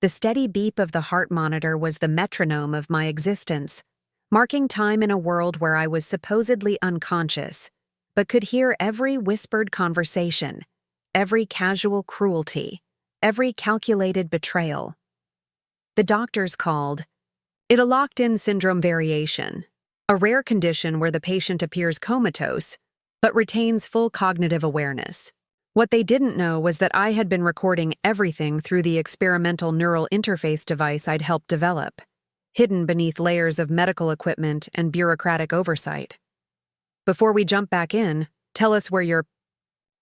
The steady beep of the heart monitor was the metronome of my existence, marking time in a world where I was supposedly unconscious, but could hear every whispered conversation, every casual cruelty, every calculated betrayal. The doctors called it a locked-in syndrome variation, a rare condition where the patient appears comatose but retains full cognitive awareness. What they didn't know was that I had been recording everything through the experimental neural interface device I'd helped develop, hidden beneath layers of medical equipment and bureaucratic oversight. Before we jump back in, tell us where you're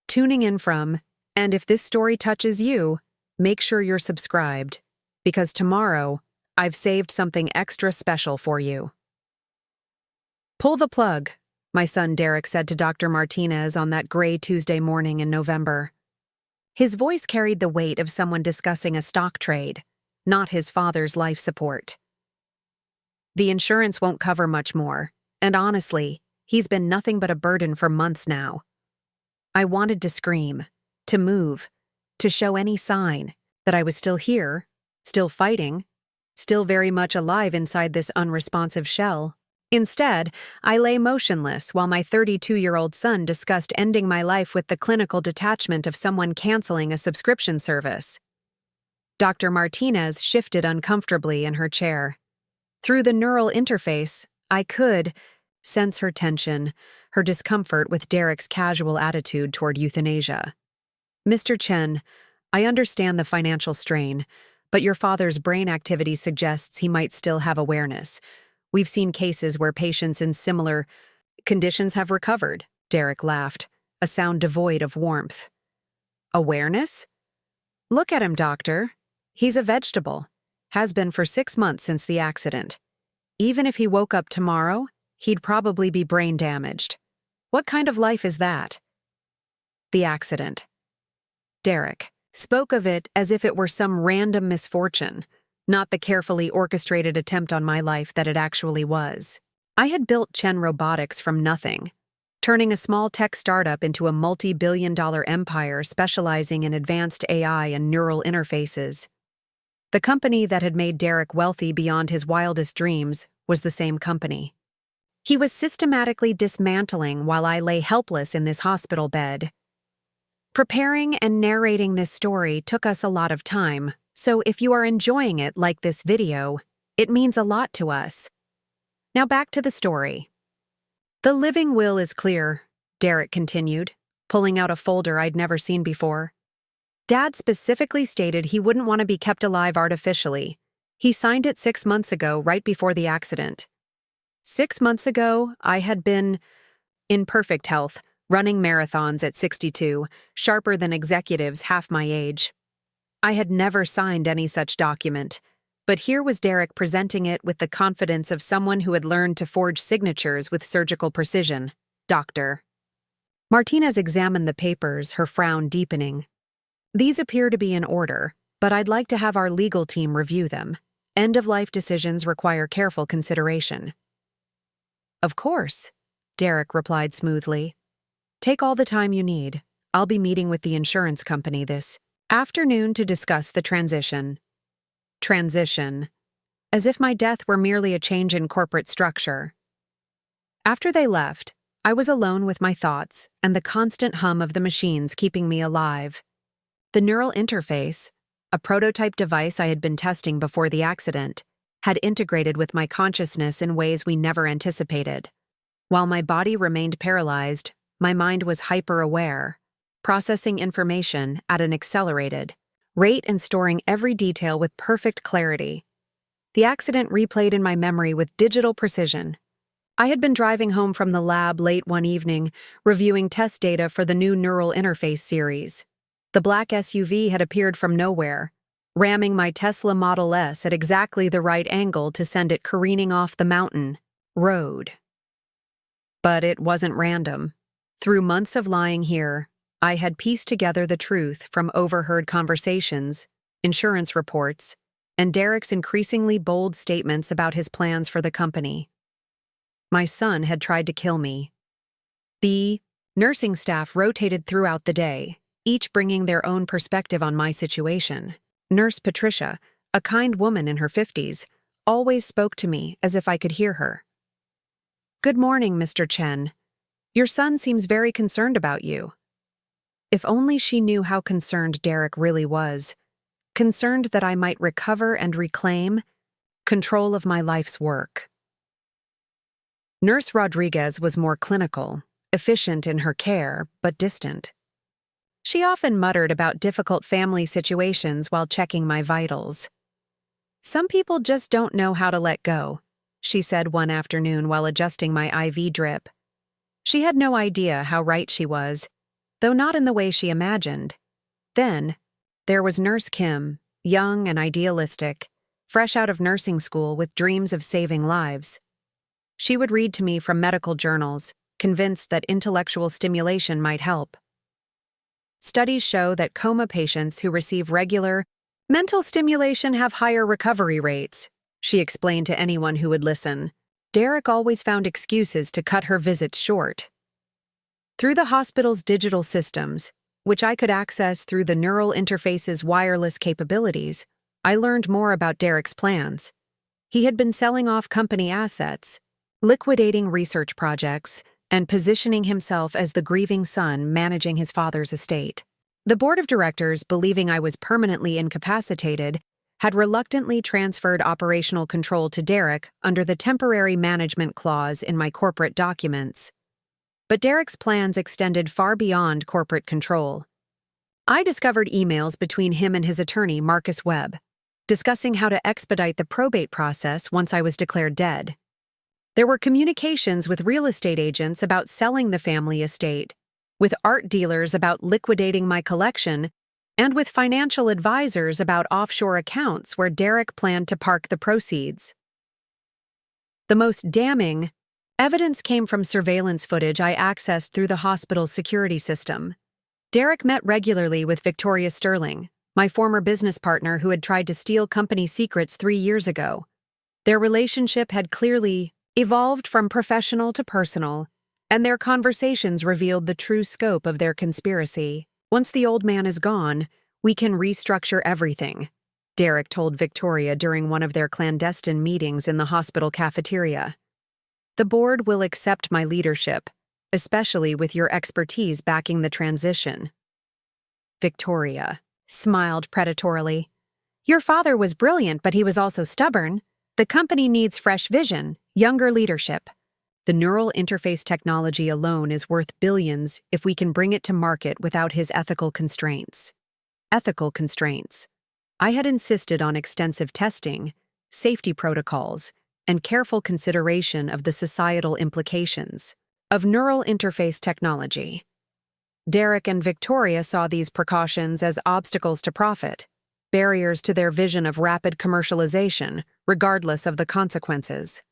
tuning in from, and if this story touches you, make sure you're subscribed, because tomorrow, I've saved something extra special for you. Pull the plug, my son Derek said to Dr. Martinez on that gray Tuesday morning in November. His voice carried the weight of someone discussing a stock trade, not his father's life support. The insurance won't cover much more, and honestly, he's been nothing but a burden for months now. I wanted to scream, to move, to show any sign that I was still here, still fighting, still very much alive inside this unresponsive shell. Instead, I lay motionless while my 32-year-old son discussed ending my life with the clinical detachment of someone canceling a subscription service. Dr. Martinez shifted uncomfortably in her chair. Through the neural interface, I could sense her tension, her discomfort with Derek's casual attitude toward euthanasia. Mr. Chen, I understand the financial strain, but your father's brain activity suggests he might still have awareness. We've seen cases where patients in similar conditions have recovered, Derek laughed, a sound devoid of warmth. Awareness? Look at him, doctor. He's a vegetable. Has been for 6 months since the accident. Even if he woke up tomorrow, he'd probably be brain damaged. What kind of life is that? The accident. Derek spoke of it as if it were some random misfortune, not the carefully orchestrated attempt on my life that it actually was. I had built Chen Robotics from nothing, turning a small tech startup into a multi-billion-dollar empire specializing in advanced AI and neural interfaces. The company that had made Derek wealthy beyond his wildest dreams was the same company. He was systematically dismantling while I lay helpless in this hospital bed. Preparing and narrating this story took us a lot of time, so if you are enjoying it like this video, it means a lot to us. Now back to the story. The living will is clear, Derek continued, pulling out a folder I'd never seen before. Dad specifically stated he wouldn't want to be kept alive artificially. He signed it 6 months ago, right before the accident. 6 months ago, I had been in perfect health, running marathons at 62, sharper than executives half my age. I had never signed any such document, but here was Derek presenting it with the confidence of someone who had learned to forge signatures with surgical precision. Doctor. Martinez examined the papers, her frown deepening. These appear to be in order, but I'd like to have our legal team review them. End-of-life decisions require careful consideration. Of course, Derek replied smoothly. Take all the time you need. I'll be meeting with the insurance company this afternoon to discuss the transition. Transition. As if my death were merely a change in corporate structure. After they left, I was alone with my thoughts and the constant hum of the machines keeping me alive. The neural interface, a prototype device I had been testing before the accident, had integrated with my consciousness in ways we never anticipated. While my body remained paralyzed, my mind was hyper-aware, processing information at an accelerated rate and storing every detail with perfect clarity. The accident replayed in my memory with digital precision. I had been driving home from the lab late one evening, reviewing test data for the new neural interface series. The black SUV had appeared from nowhere, ramming my Tesla Model S at exactly the right angle to send it careening off the mountain road. But it wasn't random. Through months of lying here, I had pieced together the truth from overheard conversations, insurance reports, and Derek's increasingly bold statements about his plans for the company. My son had tried to kill me. The nursing staff rotated throughout the day, each bringing their own perspective on my situation. Nurse Patricia, a kind woman in her 50s, always spoke to me as if I could hear her. "Good morning, Mr. Chen. Your son seems very concerned about you." If only she knew how concerned Derek really was. Concerned that I might recover and reclaim control of my life's work. Nurse Rodriguez was more clinical, efficient in her care, but distant. She often muttered about difficult family situations while checking my vitals. "Some people just don't know how to let go," she said one afternoon while adjusting my IV drip. She had no idea how right she was, though not in the way she imagined. Then, there was Nurse Kim, young and idealistic, fresh out of nursing school with dreams of saving lives. She would read to me from medical journals, convinced that intellectual stimulation might help. "Studies show that coma patients who receive regular mental stimulation have higher recovery rates," she explained to anyone who would listen. Derek always found excuses to cut her visits short. Through the hospital's digital systems, which I could access through the neural interface's wireless capabilities, I learned more about Derek's plans. He had been selling off company assets, liquidating research projects, and positioning himself as the grieving son managing his father's estate. The board of directors, believing I was permanently incapacitated, had reluctantly transferred operational control to Derek under the temporary management clause in my corporate documents. But Derek's plans extended far beyond corporate control. I discovered emails between him and his attorney, Marcus Webb, discussing how to expedite the probate process once I was declared dead. There were communications with real estate agents about selling the family estate, with art dealers about liquidating my collection, and with financial advisors about offshore accounts where Derek planned to park the proceeds. The most damning evidence came from surveillance footage I accessed through the hospital's security system. Derek met regularly with Victoria Sterling, my former business partner who had tried to steal company secrets 3 years ago. Their relationship had clearly evolved from professional to personal, and their conversations revealed the true scope of their conspiracy. "Once the old man is gone, we can restructure everything," Derek told Victoria during one of their clandestine meetings in the hospital cafeteria. "The board will accept my leadership, especially with your expertise backing the transition." Victoria smiled predatorily. "Your father was brilliant, but he was also stubborn. The company needs fresh vision, younger leadership. The neural interface technology alone is worth billions if we can bring it to market without his ethical constraints." Ethical constraints. I had insisted on extensive testing, safety protocols, and careful consideration of the societal implications of neural interface technology. Derek and Victoria saw these precautions as obstacles to profit, barriers to their vision of rapid commercialization, regardless of the consequences.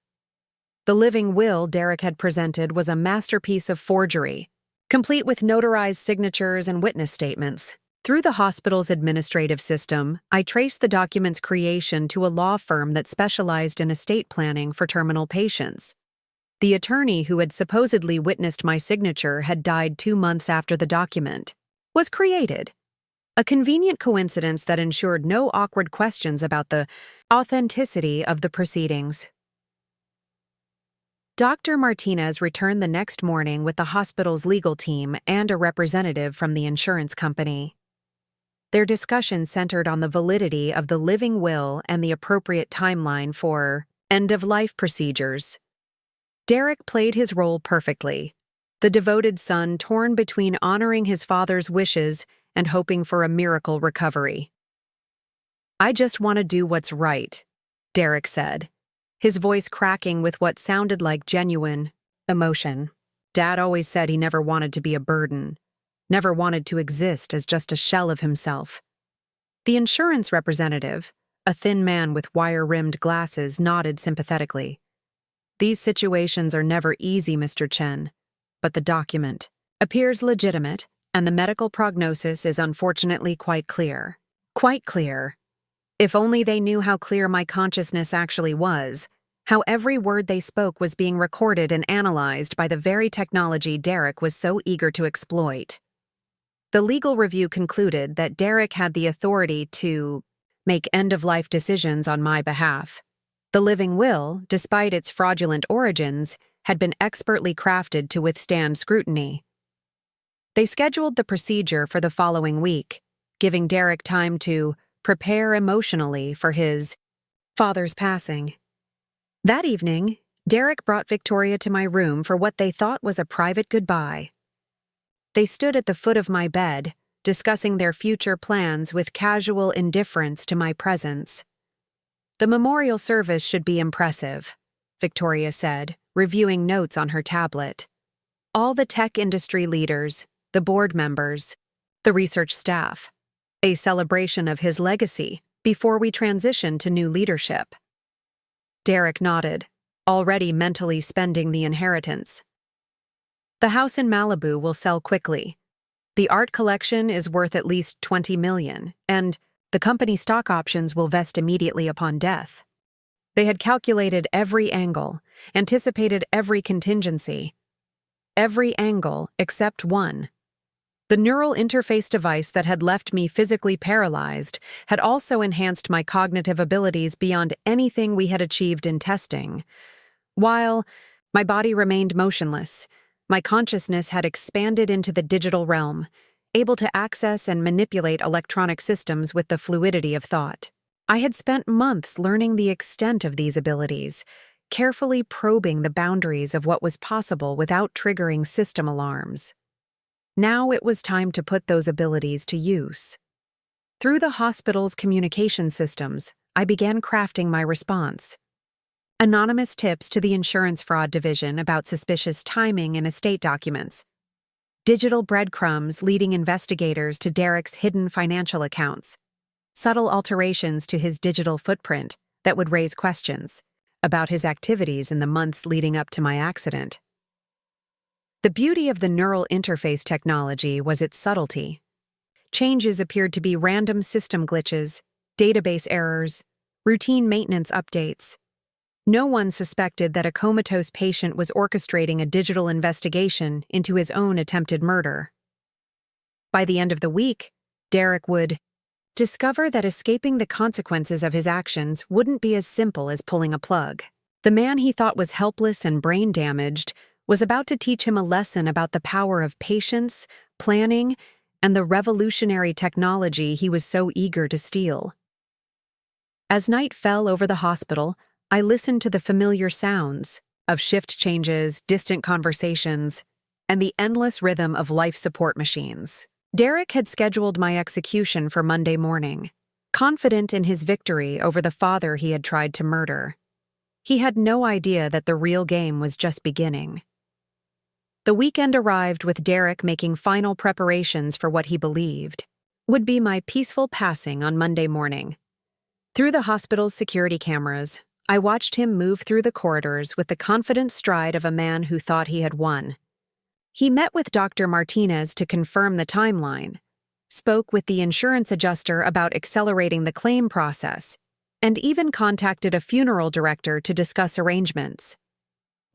The living will Derek had presented was a masterpiece of forgery, complete with notarized signatures and witness statements. Through the hospital's administrative system, I traced the document's creation to a law firm that specialized in estate planning for terminal patients. The attorney who had supposedly witnessed my signature had died 2 months after the document was created. A convenient coincidence that ensured no awkward questions about the authenticity of the proceedings. Dr. Martinez returned the next morning with the hospital's legal team and a representative from the insurance company. Their discussion centered on the validity of the living will and the appropriate timeline for end-of-life procedures. Derek played his role perfectly, the devoted son torn between honoring his father's wishes and hoping for a miracle recovery. "I just want to do what's right," Derek said, his voice cracking with what sounded like genuine emotion. Dad always said he never wanted to be a burden, never wanted to exist as just a shell of himself. The insurance representative, a thin man with wire-rimmed glasses, nodded sympathetically. "These situations are never easy, Mr. Chen, but the document appears legitimate, and the medical prognosis is unfortunately quite clear." Quite clear. If only they knew how clear my consciousness actually was, how every word they spoke was being recorded and analyzed by the very technology Derek was so eager to exploit. The legal review concluded that Derek had the authority to make end-of-life decisions on my behalf. The living will, despite its fraudulent origins, had been expertly crafted to withstand scrutiny. They scheduled the procedure for the following week, giving Derek time to prepare emotionally for his father's passing. That evening, Derek brought Victoria to my room for what they thought was a private goodbye. They stood at the foot of my bed, discussing their future plans with casual indifference to my presence. "The memorial service should be impressive," Victoria said, reviewing notes on her tablet. "All the tech industry leaders, the board members, the research staff. A celebration of his legacy before we transition to new leadership." Derek nodded, already mentally spending the inheritance. "The house in Malibu will sell quickly. The art collection is worth at least $20 million, and the company stock options will vest immediately upon death." They had calculated every angle, anticipated every contingency. Every angle except one. The neural interface device that had left me physically paralyzed had also enhanced my cognitive abilities beyond anything we had achieved in testing. While my body remained motionless, my consciousness had expanded into the digital realm, able to access and manipulate electronic systems with the fluidity of thought. I had spent months learning the extent of these abilities, carefully probing the boundaries of what was possible without triggering system alarms. Now it was time to put those abilities to use. Through the hospital's communication systems, I began crafting my response. Anonymous tips to the insurance fraud division about suspicious timing in estate documents. Digital breadcrumbs leading investigators to Derek's hidden financial accounts. Subtle alterations to his digital footprint that would raise questions about his activities in the months leading up to my accident. The beauty of the neural interface technology was its subtlety. Changes appeared to be random system glitches, database errors, routine maintenance updates. No one suspected that a comatose patient was orchestrating a digital investigation into his own attempted murder. By the end of the week, Derek would discover that escaping the consequences of his actions wouldn't be as simple as pulling a plug. The man he thought was helpless and brain-damaged was about to teach him a lesson about the power of patience, planning, and the revolutionary technology he was so eager to steal. As night fell over the hospital, I listened to the familiar sounds of shift changes, distant conversations, and the endless rhythm of life support machines. Derek had scheduled my execution for Monday morning, confident in his victory over the father he had tried to murder. He had no idea that the real game was just beginning. The weekend arrived with Derek making final preparations for what he believed would be my peaceful passing on Monday morning. Through the hospital's security cameras, I watched him move through the corridors with the confident stride of a man who thought he had won. He met with Dr. Martinez to confirm the timeline, spoke with the insurance adjuster about accelerating the claim process, and even contacted a funeral director to discuss arrangements.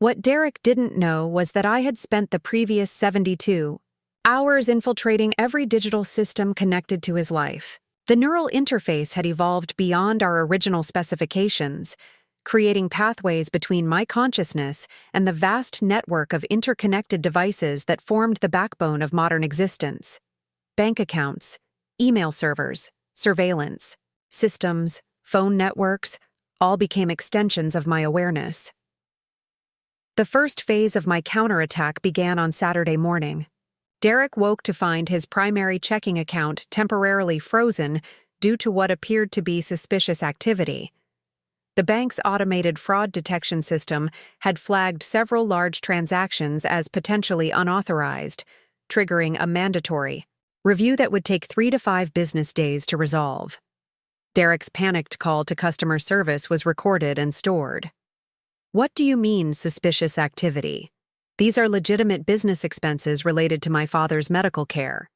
What Derek didn't know was that I had spent the previous 72 hours infiltrating every digital system connected to his life. The neural interface had evolved beyond our original specifications, creating pathways between my consciousness and the vast network of interconnected devices that formed the backbone of modern existence. Bank accounts, email servers, surveillance, systems, phone networks, all became extensions of my awareness. The first phase of my counterattack began on Saturday morning. Derek woke to find his primary checking account temporarily frozen due to what appeared to be suspicious activity. The bank's automated fraud detection system had flagged several large transactions as potentially unauthorized, triggering a mandatory review that would take 3 to 5 business days to resolve. Derek's panicked call to customer service was recorded and stored. "What do you mean, suspicious activity? These are legitimate business expenses related to my father's medical care."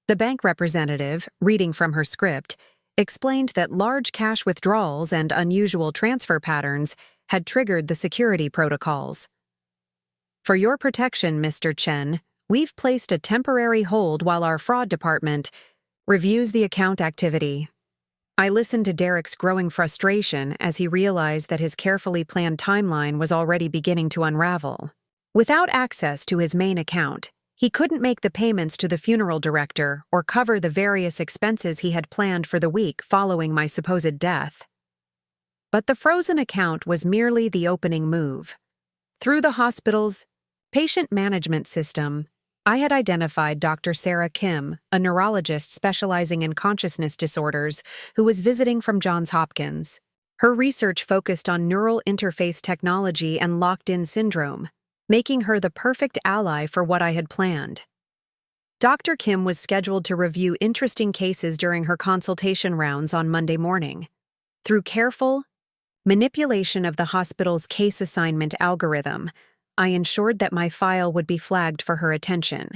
The bank representative, reading from her script, explained that large cash withdrawals and unusual transfer patterns had triggered the security protocols. "For your protection, Mr. Chen, we've placed a temporary hold while our fraud department reviews the account activity." I listened to Derek's growing frustration as he realized that his carefully planned timeline was already beginning to unravel. Without access to his main account, he couldn't make the payments to the funeral director or cover the various expenses he had planned for the week following my supposed death. But the frozen account was merely the opening move. Through the hospital's patient management system, I had identified Dr. Sarah Kim, a neurologist specializing in consciousness disorders, who was visiting from Johns Hopkins. Her research focused on neural interface technology and locked-in syndrome, making her the perfect ally for what I had planned. Dr. Kim was scheduled to review interesting cases during her consultation rounds on Monday morning. Through careful manipulation of the hospital's case assignment algorithm, I ensured that my file would be flagged for her attention.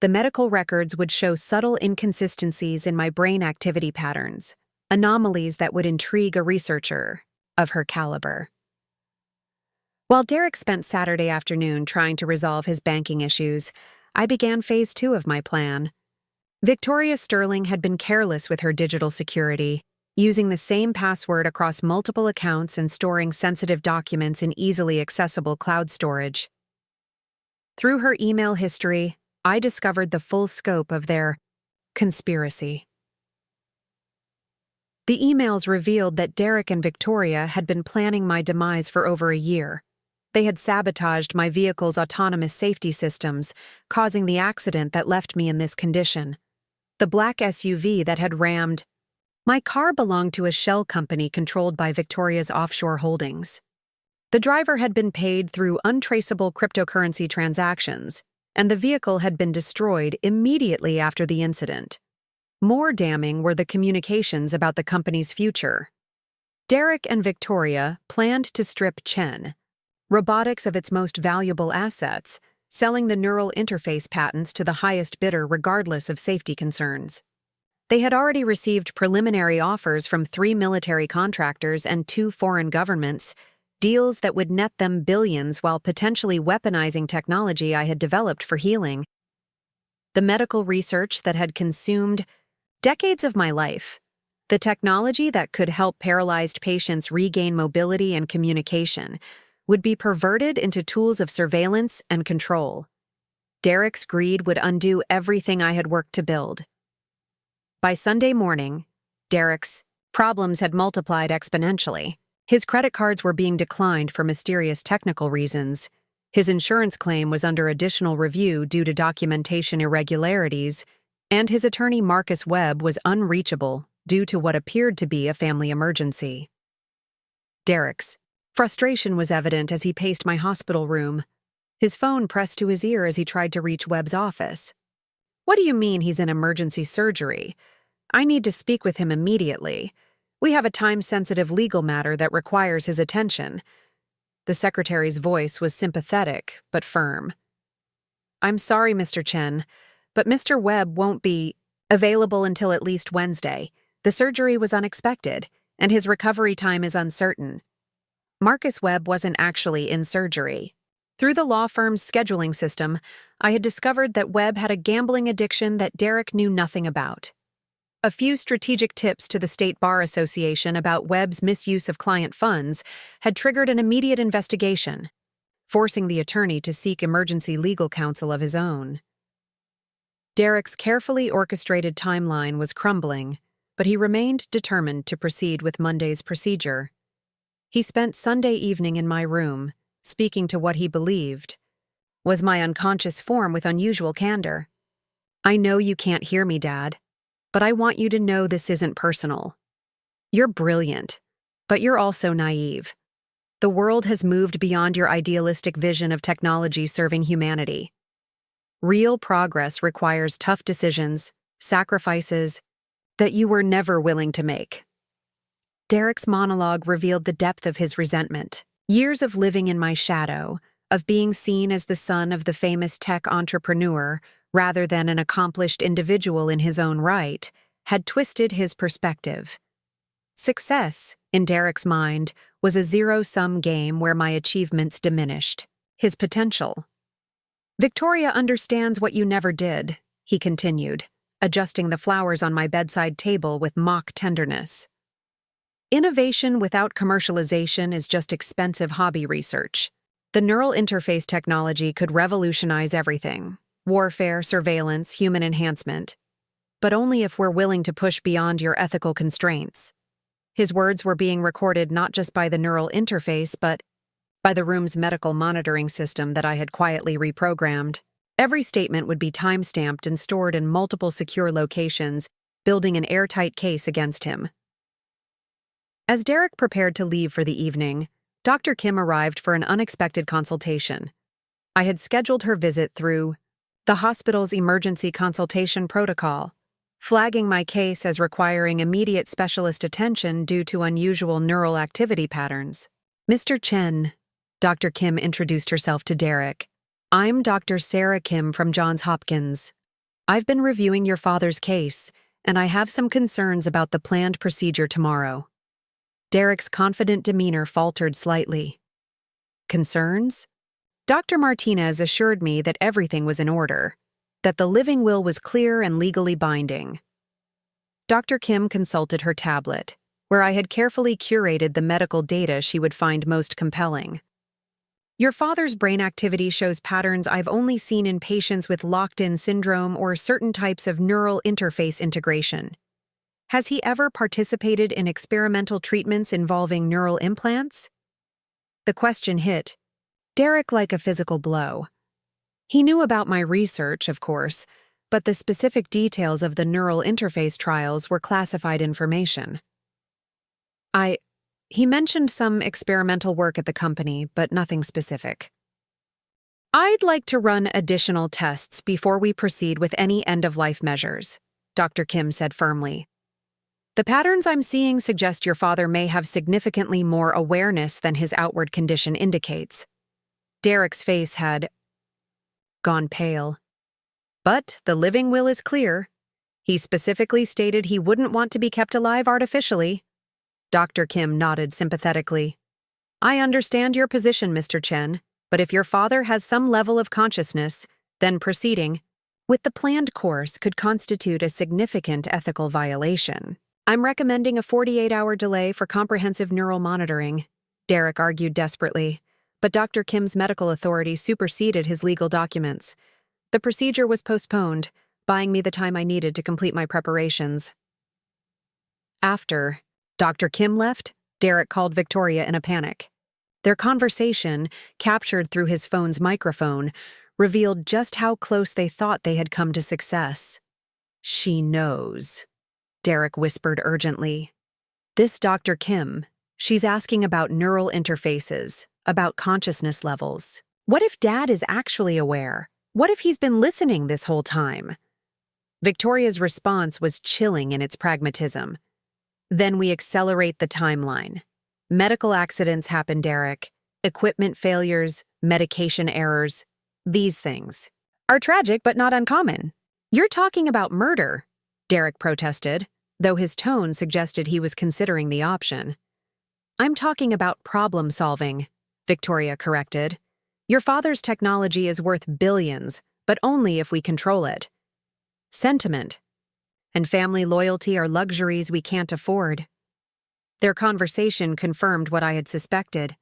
The medical records would show subtle inconsistencies in my brain activity patterns, anomalies that would intrigue a researcher of her caliber. While Derek spent Saturday afternoon trying to resolve his banking issues, I began phase 2 of my plan. Victoria Sterling had been careless with her digital security, using the same password across multiple accounts and storing sensitive documents in easily accessible cloud storage. Through her email history, I discovered the full scope of their conspiracy. The emails revealed that Derek and Victoria had been planning my demise for over a year. They had sabotaged my vehicle's autonomous safety systems, causing the accident that left me in this condition. The black SUV that had rammed my car belonged to a shell company controlled by Victoria's offshore holdings. The driver had been paid through untraceable cryptocurrency transactions, and the vehicle had been destroyed immediately after the incident. More damning were the communications about the company's future. Derek and Victoria planned to strip Chen Robotics of its most valuable assets, selling the neural interface patents to the highest bidder regardless of safety concerns. They had already received preliminary offers from 3 military contractors and 2 foreign governments, deals that would net them billions while potentially weaponizing technology I had developed for healing. The medical research that had consumed decades of my life, the technology that could help paralyzed patients regain mobility and communication, would be perverted into tools of surveillance and control. Derek's greed would undo everything I had worked to build. By Sunday morning, Derek's problems had multiplied exponentially. His credit cards were being declined for mysterious technical reasons. His insurance claim was under additional review due to documentation irregularities, and his attorney Marcus Webb was unreachable due to what appeared to be a family emergency. Derek's frustration was evident as he paced my hospital room, his phone pressed to his ear as he tried to reach Webb's office. "What do you mean he's in emergency surgery? I need to speak with him immediately. We have a time-sensitive legal matter that requires his attention." The secretary's voice was sympathetic but firm. "I'm sorry, Mr. Chen, but Mr. Webb won't be available until at least Wednesday. The surgery was unexpected, and his recovery time is uncertain." Marcus Webb wasn't actually in surgery. Through the law firm's scheduling system, I had discovered that Webb had a gambling addiction that Derek knew nothing about. A few strategic tips to the State Bar Association about Webb's misuse of client funds had triggered an immediate investigation, forcing the attorney to seek emergency legal counsel of his own. Derek's carefully orchestrated timeline was crumbling, but he remained determined to proceed with Monday's procedure. He spent Sunday evening in my room, speaking to what he believed was my unconscious form with unusual candor. "I know you can't hear me, Dad, but I want you to know this isn't personal. You're brilliant, but you're also naive. The world has moved beyond your idealistic vision of technology serving humanity. Real progress requires tough decisions, sacrifices that you were never willing to make." Derek's monologue revealed the depth of his resentment. Years of living in my shadow, of being seen as the son of the famous tech entrepreneur rather than an accomplished individual in his own right, had twisted his perspective. Success, in Derek's mind, was a zero-sum game where my achievements diminished his potential. "Victoria understands what you never did," he continued. adjusting the flowers on my bedside table with mock tenderness. Innovation without commercialization is just expensive hobby research. The neural interface technology could revolutionize everything: warfare, surveillance, human enhancement. But only if we're willing to push beyond your ethical constraints. His words were being recorded not just by the neural interface, but by the room's medical monitoring system that I had quietly reprogrammed. Every statement would be time-stamped and stored in multiple secure locations, building an airtight case against him. As Derek prepared to leave for the evening, Dr. Kim arrived for an unexpected consultation. I had scheduled her visit through the hospital's emergency consultation protocol, flagging my case as requiring immediate specialist attention due to unusual neural activity patterns. "Mr. Chen," Dr. Kim introduced herself to Derek. "I'm Dr. Sarah Kim from Johns Hopkins. I've been reviewing your father's case, and I have some concerns about the planned procedure tomorrow." Derek's confident demeanor faltered slightly. "Concerns?" Dr. Martinez assured me that everything was in order, that the living will was clear and legally binding. Dr. Kim consulted her tablet, where I had carefully curated the medical data she would find most compelling. "Your father's brain activity shows patterns I've only seen in patients with locked-in syndrome or certain types of neural interface integration. Has he ever participated in experimental treatments involving neural implants?" The question hit Derek like a physical blow. He knew about my research, of course, but the specific details of the neural interface trials were classified information. He mentioned some experimental work at the company, but nothing specific. "I'd like to run additional tests before we proceed with any end-of-life measures," Dr. Kim said firmly. "The patterns I'm seeing suggest your father may have significantly more awareness than his outward condition indicates." Derek's face had gone pale. "But the living will is clear. He specifically stated he wouldn't want to be kept alive artificially." Dr. Kim nodded sympathetically. "I understand your position, Mr. Chen, but if your father has some level of consciousness, then proceeding with the planned course could constitute a significant ethical violation. I'm recommending a 48-hour delay for comprehensive neural monitoring," Derek argued desperately, but Dr. Kim's medical authority superseded his legal documents. The procedure was postponed, buying me the time I needed to complete my preparations. After Dr. Kim left, Derek called Victoria in a panic. Their conversation, captured through his phone's microphone, revealed just how close they thought they had come to success. "She knows," Derek whispered urgently. "This Dr. Kim, she's asking about neural interfaces, about consciousness levels. What if Dad is actually aware? What if he's been listening this whole time?" Victoria's response was chilling in its pragmatism. "Then we accelerate the timeline. Medical accidents happen, Derek. Equipment failures, medication errors. These things are tragic but not uncommon." "You're talking about murder," Derek protested, though his tone suggested he was considering the option. "I'm talking about problem solving," Victoria corrected. "Your father's technology is worth billions, but only if we control it. Sentiment and family loyalty are luxuries we can't afford." Their conversation confirmed what I had suspected.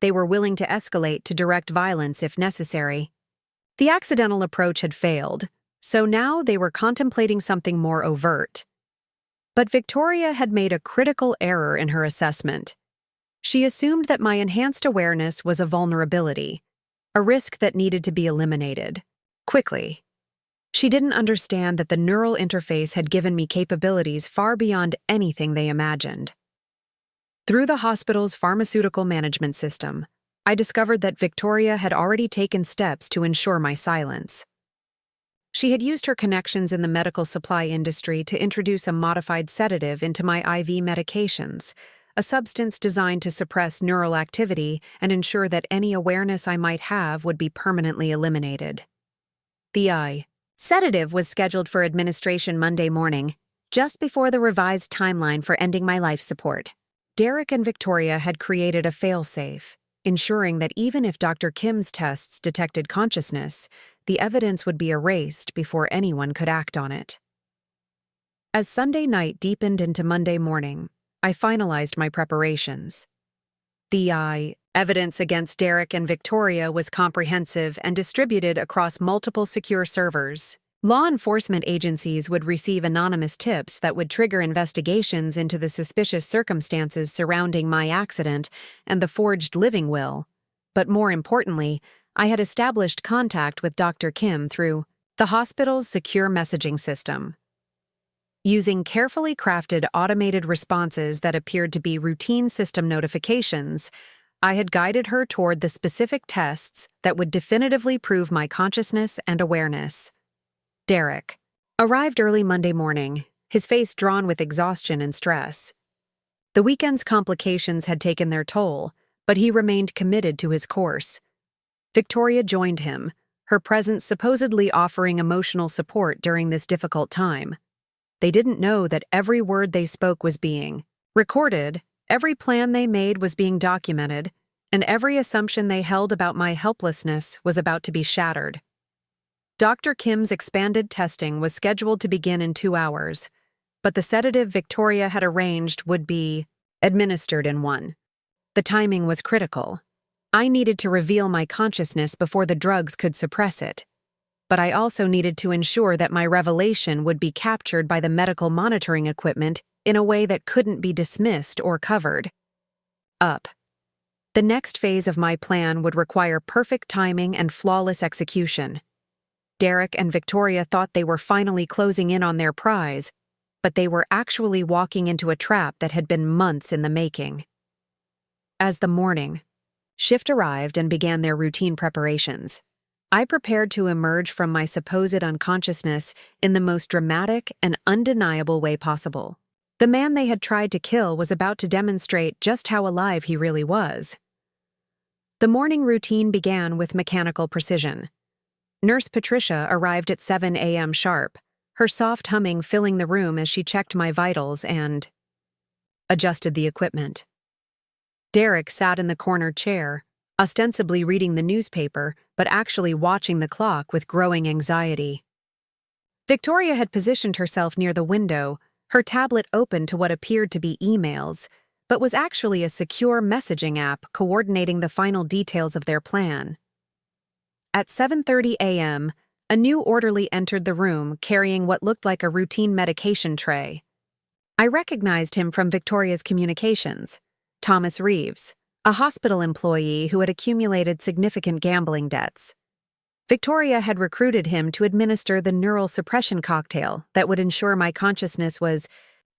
They were willing to escalate to direct violence if necessary. The accidental approach had failed, so now they were contemplating something more overt. But Victoria had made a critical error in her assessment. She assumed that my enhanced awareness was a vulnerability, a risk that needed to be eliminated quickly. She didn't understand that the neural interface had given me capabilities far beyond anything they imagined. Through the hospital's pharmaceutical management system, I discovered that Victoria had already taken steps to ensure my silence. She had used her connections in the medical supply industry to introduce a modified sedative into my IV medications, a substance designed to suppress neural activity and ensure that any awareness I might have would be permanently eliminated. The sedative was scheduled for administration Monday morning, just before the revised timeline for ending my life support. Derek and Victoria had created a fail-safe, ensuring that even if Dr. Kim's tests detected consciousness, the evidence would be erased before anyone could act on it. As Sunday night deepened into Monday morning, I finalized my preparations. The evidence against Derek and Victoria was comprehensive and distributed across multiple secure servers. Law enforcement agencies would receive anonymous tips that would trigger investigations into the suspicious circumstances surrounding my accident and the forged living will. But more importantly, I had established contact with Dr. Kim through the hospital's secure messaging system. Using carefully crafted automated responses that appeared to be routine system notifications, I had guided her toward the specific tests that would definitively prove my consciousness and awareness. Derek arrived early Monday morning, his face drawn with exhaustion and stress. The weekend's complications had taken their toll, but he remained committed to his course. Victoria joined him, her presence supposedly offering emotional support during this difficult time. They didn't know that every word they spoke was being recorded, every plan they made was being documented, and every assumption they held about my helplessness was about to be shattered. Dr. Kim's expanded testing was scheduled to begin in 2 hours, but the sedative Victoria had arranged would be administered in 1. The timing was critical. I needed to reveal my consciousness before the drugs could suppress it. But I also needed to ensure that my revelation would be captured by the medical monitoring equipment in a way that couldn't be dismissed or covered up. The next phase of my plan would require perfect timing and flawless execution. Derek and Victoria thought they were finally closing in on their prize, but they were actually walking into a trap that had been months in the making. As the morning shift arrived and began their routine preparations, I prepared to emerge from my supposed unconsciousness in the most dramatic and undeniable way possible. The man they had tried to kill was about to demonstrate just how alive he really was. The morning routine began with mechanical precision. Nurse Patricia arrived at 7 a.m. sharp, her soft humming filling the room as she checked my vitals and adjusted the equipment. Derek sat in the corner chair, ostensibly reading the newspaper, but actually watching the clock with growing anxiety. Victoria had positioned herself near the window, her tablet open to what appeared to be emails, but was actually a secure messaging app coordinating the final details of their plan. At 7:30 a.m., a new orderly entered the room carrying what looked like a routine medication tray. I recognized him from Victoria's communications, Thomas Reeves, a hospital employee who had accumulated significant gambling debts. Victoria had recruited him to administer the neural suppression cocktail that would ensure my consciousness was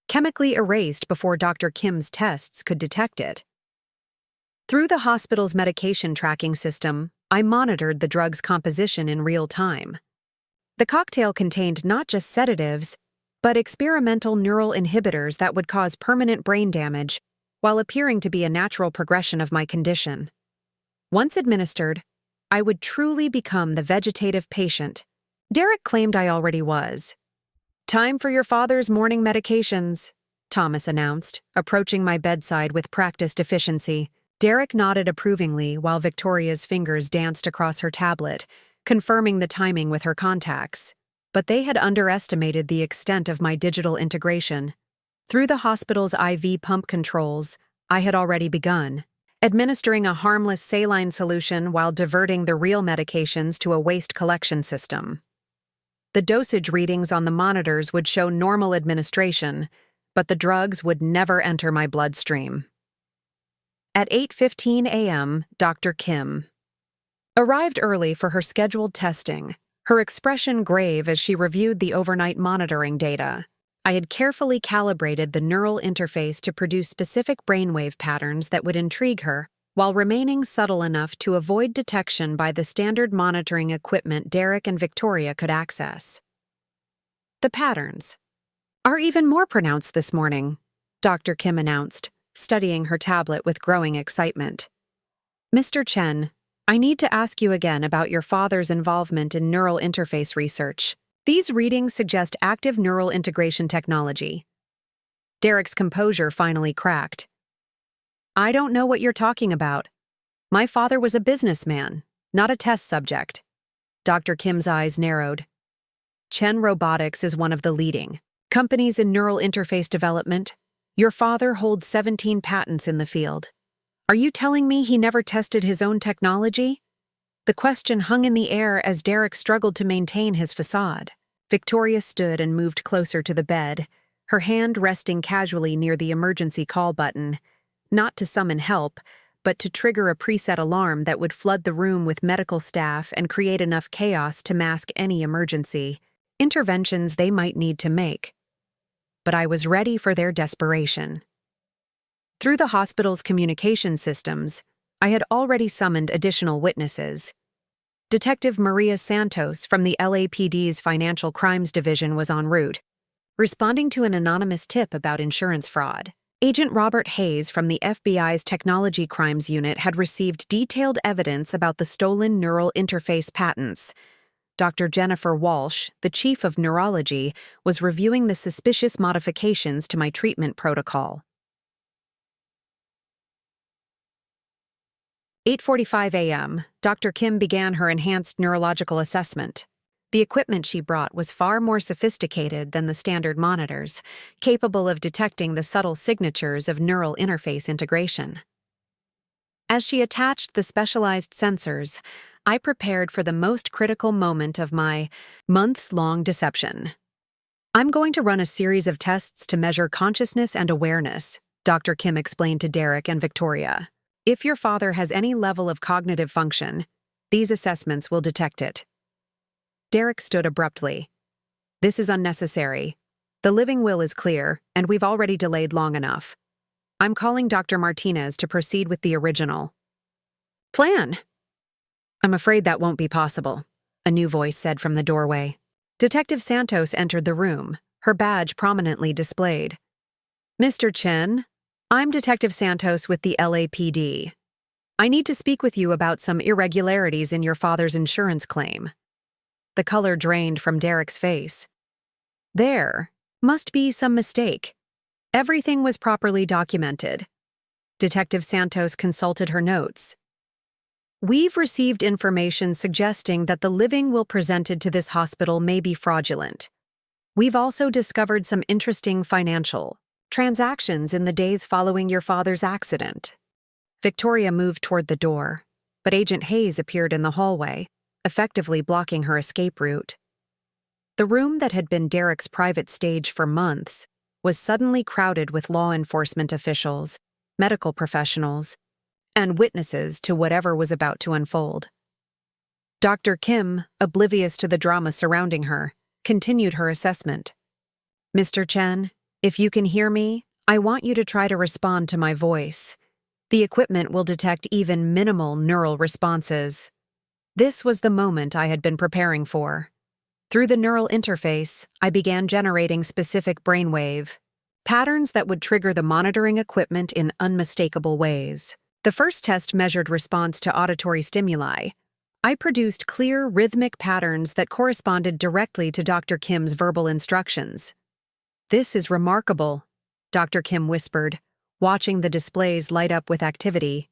chemically erased before Dr. Kim's tests could detect it. Through the hospital's medication tracking system, I monitored the drug's composition in real time. The cocktail contained not just sedatives, but experimental neural inhibitors that would cause permanent brain damage while appearing to be a natural progression of my condition. Once administered, I would truly become the vegetative patient Derek claimed I already was. "Time for your father's morning medications," Thomas announced, approaching my bedside with practiced efficiency. Derek nodded approvingly while Victoria's fingers danced across her tablet, confirming the timing with her contacts. But they had underestimated the extent of my digital integration. Through the hospital's IV pump controls, I had already begun, administering a harmless saline solution while diverting the real medications to a waste collection system. The dosage readings on the monitors would show normal administration, but the drugs would never enter my bloodstream. At 8:15 a.m., Dr. Kim arrived early for her scheduled testing, her expression grave as she reviewed the overnight monitoring data. I had carefully calibrated the neural interface to produce specific brainwave patterns that would intrigue her, while remaining subtle enough to avoid detection by the standard monitoring equipment Derek and Victoria could access. The patterns are even more pronounced this morning, Dr. Kim announced, studying her tablet with growing excitement. "Mr. Chen, I need to ask you again about your father's involvement in neural interface research. These readings suggest active neural integration technology." Derek's composure finally cracked. "I don't know what you're talking about. My father was a businessman, not a test subject." Dr. Kim's eyes narrowed. "Chen Robotics is one of the leading Companies in neural interface development. Your father holds 17 patents in the field. Are you telling me he never tested his own technology? The question hung in the air as Derek struggled to maintain his facade. Victoria stood and moved closer to the bed, her hand resting casually near the emergency call button, not to summon help, but to trigger a preset alarm that would flood the room with medical staff and create enough chaos to mask any emergency interventions they might need to make. But I was ready for their desperation. Through the hospital's communication systems, I had already summoned additional witnesses. Detective Maria Santos from the LAPD's Financial Crimes Division was en route, responding to an anonymous tip about insurance fraud. Agent Robert Hayes from the FBI's Technology Crimes Unit had received detailed evidence about the stolen neural interface patents. Dr. Jennifer Walsh, the chief of neurology, was reviewing the suspicious modifications to my treatment protocol. 8:45 a.m., Dr. Kim began her enhanced neurological assessment. The equipment she brought was far more sophisticated than the standard monitors, capable of detecting the subtle signatures of neural interface integration. As she attached the specialized sensors, I prepared for the most critical moment of my months-long deception. I'm going to run a series of tests to measure consciousness and awareness, Dr. Kim explained to Derek and Victoria. If your father has any level of cognitive function, these assessments will detect it. Derek stood abruptly. This is unnecessary. The living will is clear, and we've already delayed long enough. I'm calling Dr. Martinez to proceed with the original plan. I'm afraid that won't be possible, a new voice said from the doorway. Detective Santos entered the room, her badge prominently displayed. Mr. Chen, I'm Detective Santos with the LAPD. I need to speak with you about some irregularities in your father's insurance claim. The color drained from Derek's face. There must be some mistake. Everything was properly documented. Detective Santos consulted her notes. We've received information suggesting that the living will presented to this hospital may be fraudulent. We've also discovered some interesting financial transactions in the days following your father's accident. Victoria moved toward the door, but Agent Hayes appeared in the hallway, effectively blocking her escape route. The room that had been Derek's private stage for months was suddenly crowded with law enforcement officials, medical professionals, and witnesses to whatever was about to unfold. Dr. Kim, oblivious to the drama surrounding her, continued her assessment. Mr. Chen, if you can hear me, I want you to try to respond to my voice. The equipment will detect even minimal neural responses. This was the moment I had been preparing for. Through the neural interface, I began generating specific brainwave patterns that would trigger the monitoring equipment in unmistakable ways. The first test measured response to auditory stimuli. I produced clear, rhythmic patterns that corresponded directly to Dr. Kim's verbal instructions. This is remarkable, Dr. Kim whispered, watching the displays light up with activity.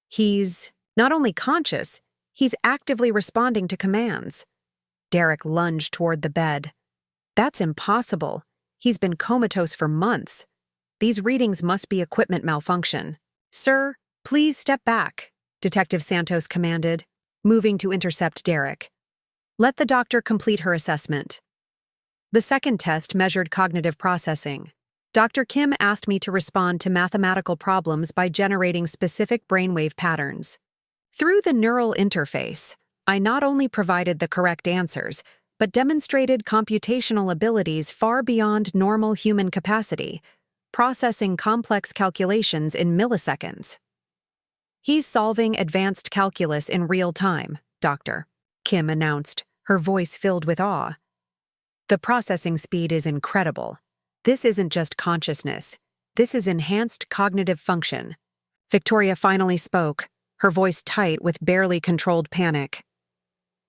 He's not only conscious, he's actively responding to commands. Derek lunged toward the bed. That's impossible. He's been comatose for months. These readings must be equipment malfunction. Sir, please step back, Detective Santos commanded, moving to intercept Derek. Let the doctor complete her assessment. The second test measured cognitive processing. Dr. Kim asked me to respond to mathematical problems by generating specific brainwave patterns. Through the neural interface, I not only provided the correct answers, but demonstrated computational abilities far beyond normal human capacity, processing complex calculations in milliseconds. He's solving advanced calculus in real time, Doctor, Kim announced, her voice filled with awe. The processing speed is incredible. This isn't just consciousness. This is enhanced cognitive function. Victoria finally spoke, her voice tight with barely controlled panic.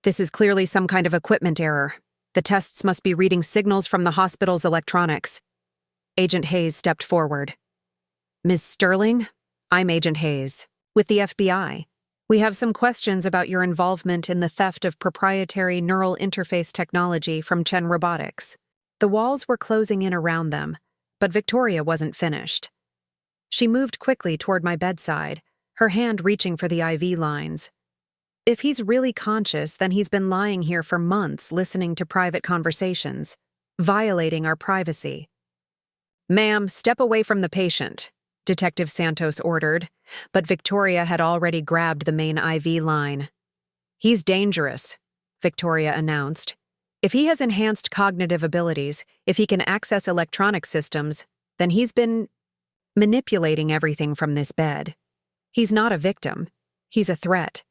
This is clearly some kind of equipment error. The tests must be reading signals from the hospital's electronics. Agent Hayes stepped forward. Ms. Sterling, I'm Agent Hayes, with the FBI. We have some questions about your involvement in the theft of proprietary neural interface technology from Chen Robotics. The walls were closing in around them, but Victoria wasn't finished. She moved quickly toward my bedside, her hand reaching for the IV lines. If he's really conscious, then he's been lying here for months listening to private conversations, violating our privacy. "Ma'am, step away from the patient," Detective Santos ordered, but Victoria had already grabbed the main IV line. "He's dangerous," Victoria announced. "If he has enhanced cognitive abilities, if he can access electronic systems, then he's been manipulating everything from this bed. He's not a victim. He's a threat."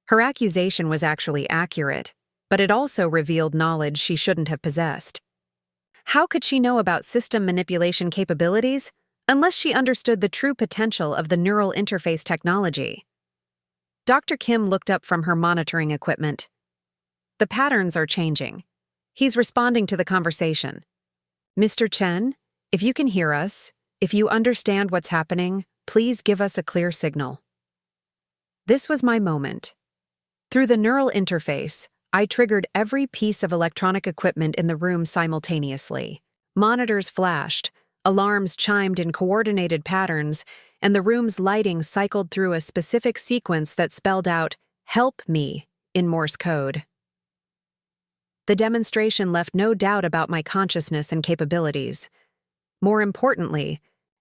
Her accusation was actually accurate, but it also revealed knowledge she shouldn't have possessed. How could she know about system manipulation capabilities unless she understood the true potential of the neural interface technology? Dr. Kim looked up from her monitoring equipment. "The patterns are changing. He's responding to the conversation. Mr. Chen, if you can hear us, if you understand what's happening, please give us a clear signal." This was my moment. Through the neural interface, I triggered every piece of electronic equipment in the room simultaneously. Monitors flashed, alarms chimed in coordinated patterns, and the room's lighting cycled through a specific sequence that spelled out, "Help me," in Morse code. The demonstration left no doubt about my consciousness and capabilities. More importantly,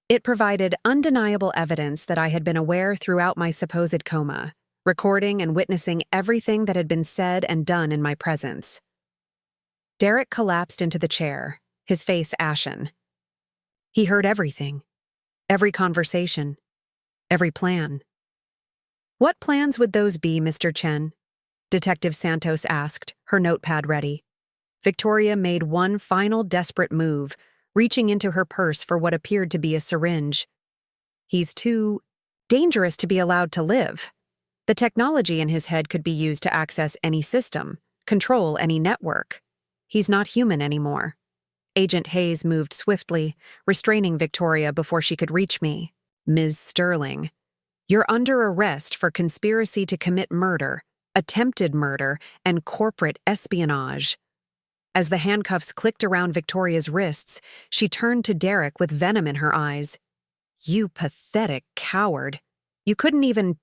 it provided undeniable evidence that I had been aware throughout my supposed coma, recording and witnessing everything that had been said and done in my presence. Derek collapsed into the chair, his face ashen. He heard everything. Every conversation. Every plan. "What plans would those be, Mr. Chen?" Detective Santos asked, her notepad ready. Victoria made one final desperate move, reaching into her purse for what appeared to be a syringe. "He's too dangerous to be allowed to live." The technology in his head could be used to access any system, control any network. He's not human anymore. Agent Hayes moved swiftly, restraining Victoria before she could reach me. "Ms. Sterling, you're under arrest for conspiracy to commit murder, attempted murder, and corporate espionage." As the handcuffs clicked around Victoria's wrists, she turned to Derek with venom in her eyes. "You pathetic coward. You couldn't even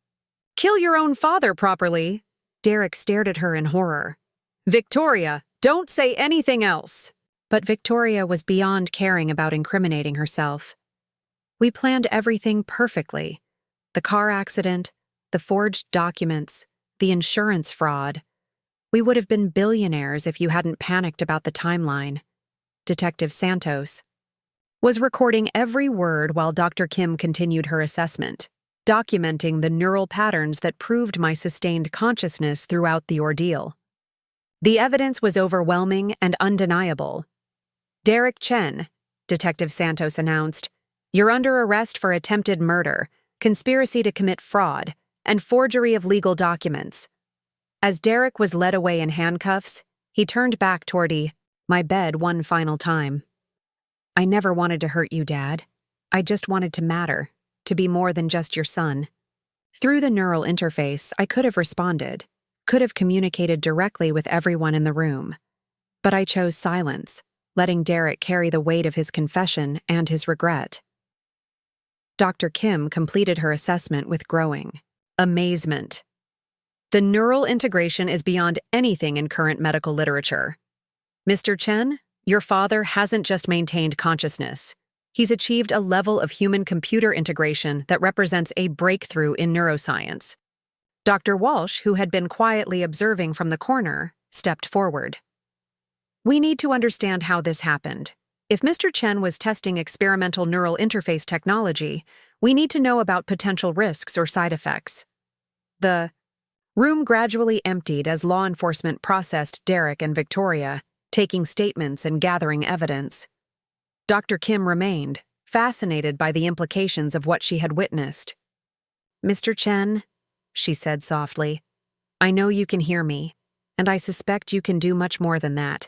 kill your own father properly." Derek stared at her in horror. "Victoria, don't say anything else." But Victoria was beyond caring about incriminating herself. We planned everything perfectly. The car accident, the forged documents, the insurance fraud. We would have been billionaires if you hadn't panicked about the timeline. Detective Santos was recording every word while Dr. Kim continued her assessment, documenting the neural patterns that proved my sustained consciousness throughout the ordeal. The evidence was overwhelming and undeniable. "Derek Chen," Detective Santos announced, "you're under arrest for attempted murder, conspiracy to commit fraud, and forgery of legal documents." As Derek was led away in handcuffs, he turned back toward my bed one final time. "I never wanted to hurt you, Dad. I just wanted to matter, to be more than just your son." Through the neural interface, I could have responded, could have communicated directly with everyone in the room. But I chose silence, letting Derek carry the weight of his confession and his regret. Dr. Kim completed her assessment with growing amazement. "The neural integration is beyond anything in current medical literature. Mr. Chen, your father hasn't just maintained consciousness. He's achieved a level of human-computer integration that represents a breakthrough in neuroscience." Dr. Walsh, who had been quietly observing from the corner, stepped forward. "We need to understand how this happened. If Mr. Chen was testing experimental neural interface technology, we need to know about potential risks or side effects." The room gradually emptied as law enforcement processed Derek and Victoria, taking statements and gathering evidence. Dr. Kim remained, fascinated by the implications of what she had witnessed. "Mr. Chen," she said softly, "I know you can hear me, and I suspect you can do much more than that.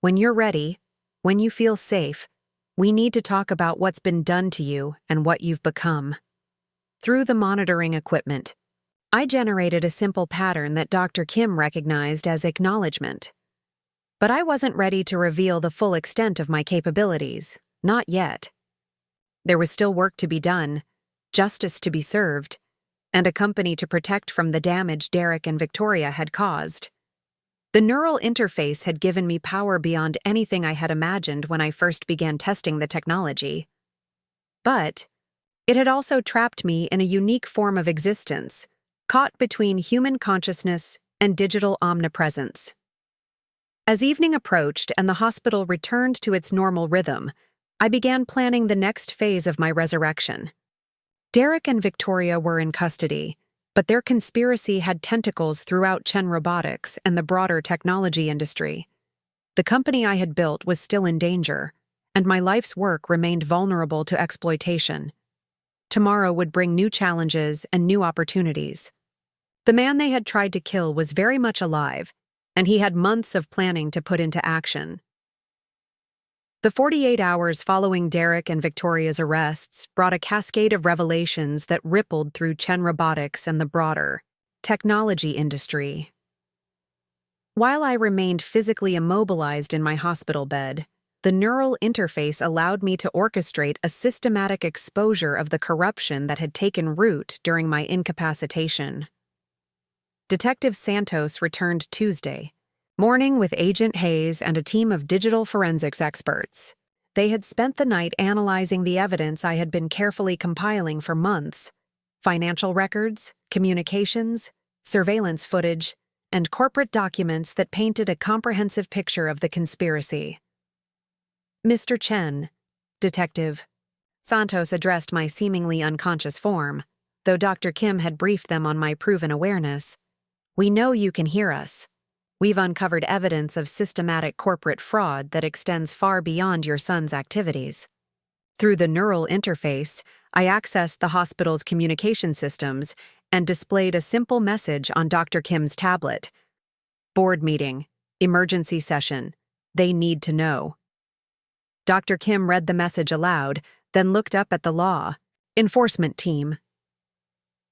When you're ready, when you feel safe, we need to talk about what's been done to you and what you've become." Through the monitoring equipment, I generated a simple pattern that Dr. Kim recognized as acknowledgement. But I wasn't ready to reveal the full extent of my capabilities, not yet. There was still work to be done, justice to be served, and a company to protect from the damage Derek and Victoria had caused. The neural interface had given me power beyond anything I had imagined when I first began testing the technology. But it had also trapped me in a unique form of existence, caught between human consciousness and digital omnipresence. As evening approached and the hospital returned to its normal rhythm, I began planning the next phase of my resurrection. Derek and Victoria were in custody, but their conspiracy had tentacles throughout Chen Robotics and the broader technology industry. The company I had built was still in danger, and my life's work remained vulnerable to exploitation. Tomorrow would bring new challenges and new opportunities. The man they had tried to kill was very much alive, and he had months of planning to put into action. The 48 hours following Derek and Victoria's arrests brought a cascade of revelations that rippled through Chen Robotics and the broader technology industry. While I remained physically immobilized in my hospital bed, the neural interface allowed me to orchestrate a systematic exposure of the corruption that had taken root during my incapacitation. Detective Santos returned Tuesday morning with Agent Hayes and a team of digital forensics experts. They had spent the night analyzing the evidence I had been carefully compiling for months: financial records, communications, surveillance footage, and corporate documents that painted a comprehensive picture of the conspiracy. Mr. Chen, Detective Santos addressed my seemingly unconscious form, though Dr. Kim had briefed them on my proven awareness. We know you can hear us. We've uncovered evidence of systematic corporate fraud that extends far beyond your son's activities. Through the neural interface, I accessed the hospital's communication systems and displayed a simple message on Dr. Kim's tablet. Board meeting, emergency session, they need to know. Dr. Kim read the message aloud, then looked up at the law enforcement team.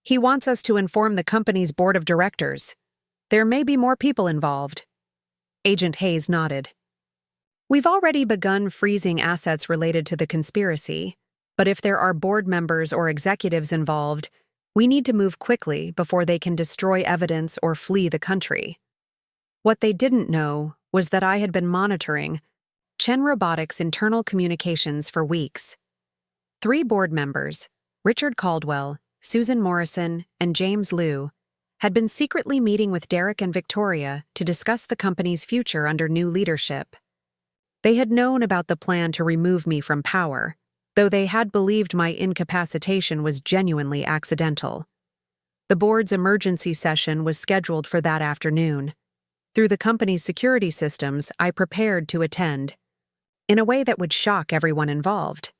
He wants us to inform the company's board of directors. There may be more people involved. Agent Hayes nodded. We've already begun freezing assets related to the conspiracy, but if there are board members or executives involved, we need to move quickly before they can destroy evidence or flee the country. What they didn't know was that I had been monitoring Chen Robotics' internal communications for weeks. 3 board members, Richard Caldwell, Susan Morrison, and James Liu, had been secretly meeting with Derek and Victoria to discuss the company's future under new leadership. They had known about the plan to remove me from power, though they had believed my incapacitation was genuinely accidental. The board's emergency session was scheduled for that afternoon. Through the company's security systems, I prepared to attend, in a way that would shock everyone involved.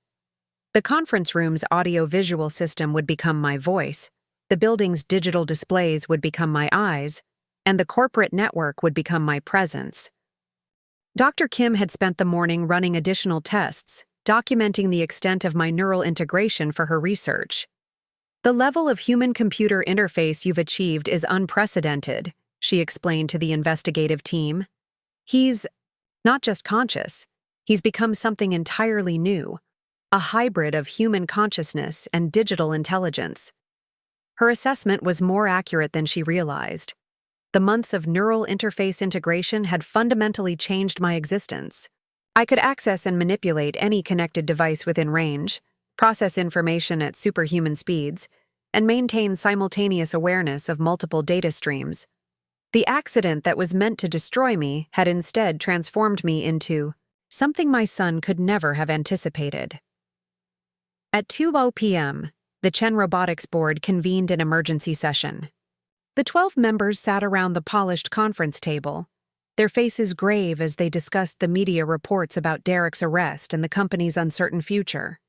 The conference room's audio-visual system would become my voice, the building's digital displays would become my eyes, and the corporate network would become my presence. Dr. Kim had spent the morning running additional tests, documenting the extent of my neural integration for her research. The level of human-computer interface you've achieved is unprecedented, she explained to the investigative team. He's not just conscious, he's become something entirely new, a hybrid of human consciousness and digital intelligence. Her assessment was more accurate than she realized. The months of neural interface integration had fundamentally changed my existence. I could access and manipulate any connected device within range, process information at superhuman speeds, and maintain simultaneous awareness of multiple data streams. The accident that was meant to destroy me had instead transformed me into something my son could never have anticipated. At 2:00 p.m., the Chen Robotics Board convened an emergency session. The 12 members sat around the polished conference table, their faces grave as they discussed the media reports about Derek's arrest and the company's uncertain future.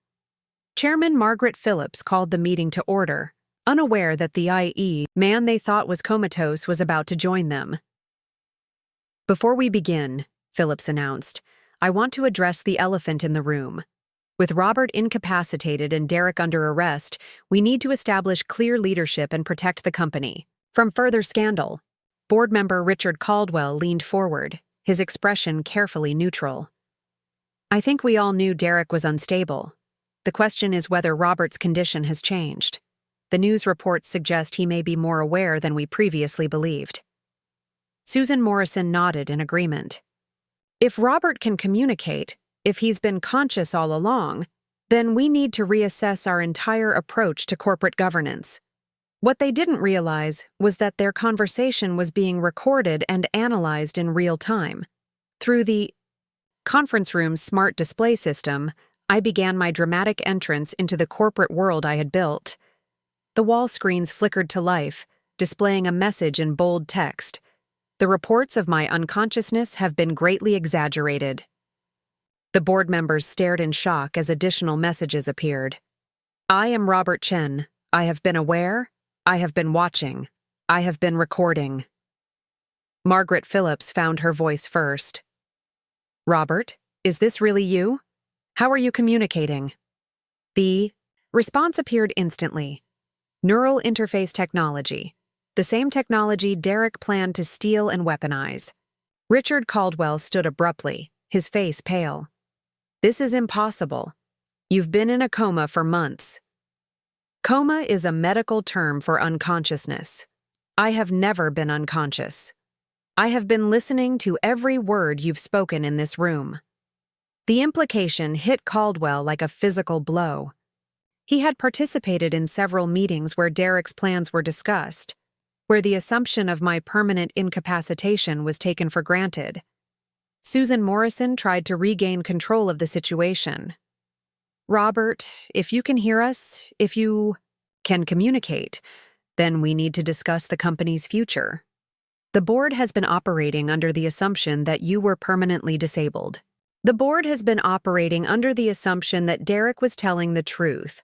Chairman Margaret Phillips called the meeting to order, unaware that the IE man they thought was comatose was about to join them. Before we begin, Phillips announced, I want to address the elephant in the room. With Robert incapacitated and Derek under arrest, we need to establish clear leadership and protect the company from further scandal. Board member Richard Caldwell leaned forward, his expression carefully neutral. I think we all knew Derek was unstable. The question is whether Robert's condition has changed. The news reports suggest he may be more aware than we previously believed. Susan Morrison nodded in agreement. If Robert can communicate, if he's been conscious all along, then we need to reassess our entire approach to corporate governance. What they didn't realize was that their conversation was being recorded and analyzed in real time. Through the conference room's smart display system, I began my dramatic entrance into the corporate world I had built. The wall screens flickered to life, displaying a message in bold text. The reports of my unconsciousness have been greatly exaggerated. The board members stared in shock as additional messages appeared. I am Robert Chen. I have been aware. I have been watching. I have been recording. Margaret Phillips found her voice first. Robert, is this really you? How are you communicating? The response appeared instantly. Neural interface technology. The same technology Derek planned to steal and weaponize. Richard Caldwell stood abruptly, his face pale. This is impossible. You've been in a coma for months. Coma is a medical term for unconsciousness. I have never been unconscious. I have been listening to every word you've spoken in this room. The implication hit Caldwell like a physical blow. He had participated in several meetings where Derek's plans were discussed, where the assumption of my permanent incapacitation was taken for granted. Susan Morrison tried to regain control of the situation. Robert, if you can hear us, if you can communicate, then we need to discuss the company's future. The board has been operating under the assumption that you were permanently disabled. The board has been operating under the assumption that Derek was telling the truth.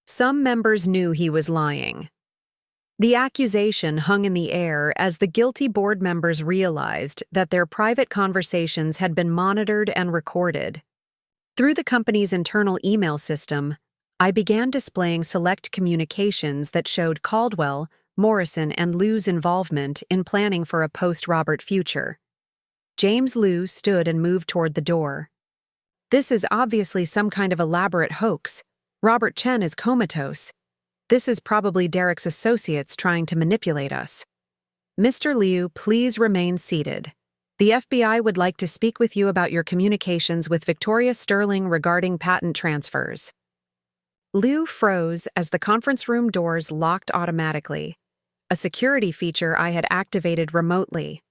Some members knew he was lying. The accusation hung in the air as the guilty board members realized that their private conversations had been monitored and recorded. Through the company's internal email system, I began displaying select communications that showed Caldwell, Morrison, and Liu's involvement in planning for a post-Robert future. James Liu stood and moved toward the door. This is obviously some kind of elaborate hoax. Robert Chen is comatose. This is probably Derek's associates trying to manipulate us. Mr. Liu, please remain seated. The FBI would like to speak with you about your communications with Victoria Sterling regarding patent transfers. Liu froze as the conference room doors locked automatically, a security feature I had activated remotely.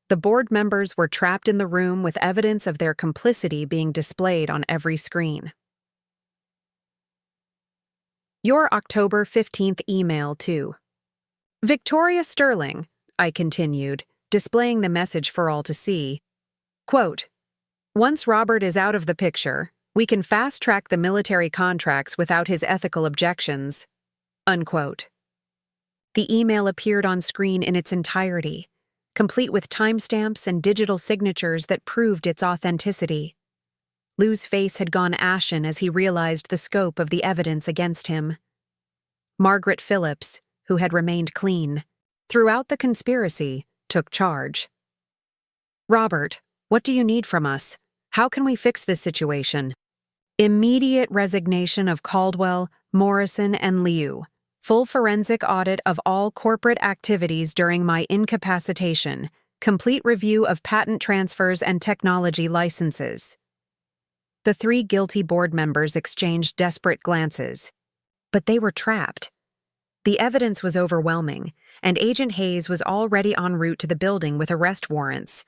The board members were trapped in the room with evidence of their complicity being displayed on every screen. Your October 15th email to Victoria Sterling, I continued, displaying the message for all to see. Quote, once Robert is out of the picture, we can fast-track the military contracts without his ethical objections. Unquote. The email appeared on screen in its entirety, complete with timestamps and digital signatures that proved its authenticity. Liu's face had gone ashen as he realized the scope of the evidence against him. Margaret Phillips, who had remained clean throughout the conspiracy, took charge. Robert, what do you need from us? How can we fix this situation? Immediate resignation of Caldwell, Morrison, and Liu. Full forensic audit of all corporate activities during my incapacitation. Complete review of patent transfers and technology licenses. The three guilty board members exchanged desperate glances. But they were trapped. The evidence was overwhelming, and Agent Hayes was already en route to the building with arrest warrants.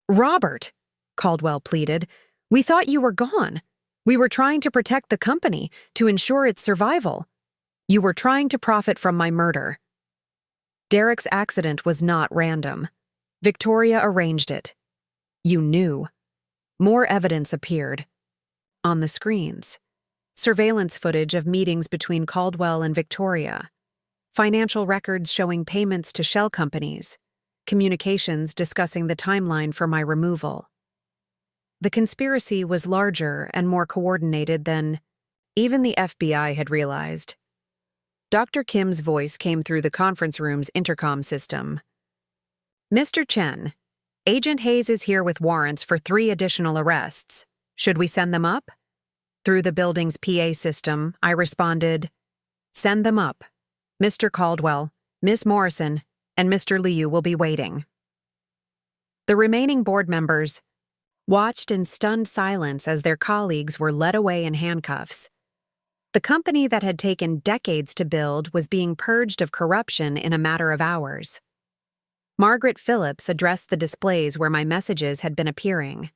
Robert, Caldwell pleaded, we thought you were gone. We were trying to protect the company, to ensure its survival. You were trying to profit from my murder. Derek's accident was not random. Victoria arranged it. You knew. More evidence appeared. On the screens. Surveillance footage of meetings between Caldwell and Victoria. Financial records showing payments to shell companies. Communications discussing the timeline for my removal. The conspiracy was larger and more coordinated than even the FBI had realized. Dr. Kim's voice came through the conference room's intercom system. Mr. Chen, Agent Hayes is here with warrants for 3 additional arrests. Should we send them up? Through the building's PA system, I responded, "Send them up. Mr. Caldwell, Miss Morrison, and Mr. Liu will be waiting." The remaining board members watched in stunned silence as their colleagues were led away in handcuffs. The company that had taken decades to build was being purged of corruption in a matter of hours. Margaret Phillips addressed the displays where my messages had been appearing.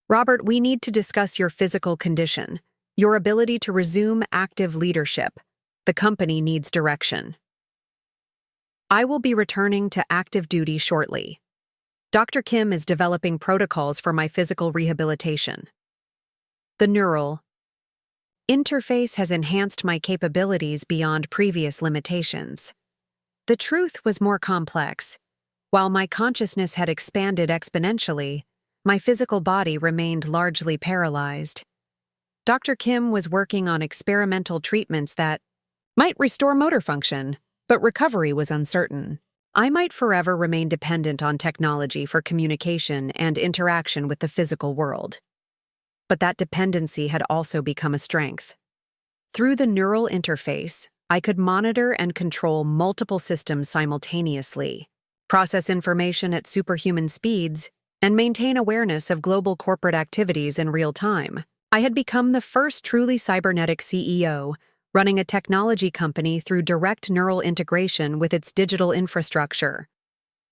"Robert, we need to discuss your physical condition, your ability to resume active leadership. The company needs direction. I will be returning to active duty shortly. Dr. Kim is developing protocols for my physical rehabilitation. The neural interface has enhanced my capabilities beyond previous limitations." The truth was more complex. While my consciousness had expanded exponentially, my physical body remained largely paralyzed. Dr. Kim was working on experimental treatments that might restore motor function, but recovery was uncertain. I might forever remain dependent on technology for communication and interaction with the physical world. But that dependency had also become a strength. Through the neural interface, I could monitor and control multiple systems simultaneously, process information at superhuman speeds, and maintain awareness of global corporate activities in real time. I had become the first truly cybernetic CEO, running a technology company through direct neural integration with its digital infrastructure.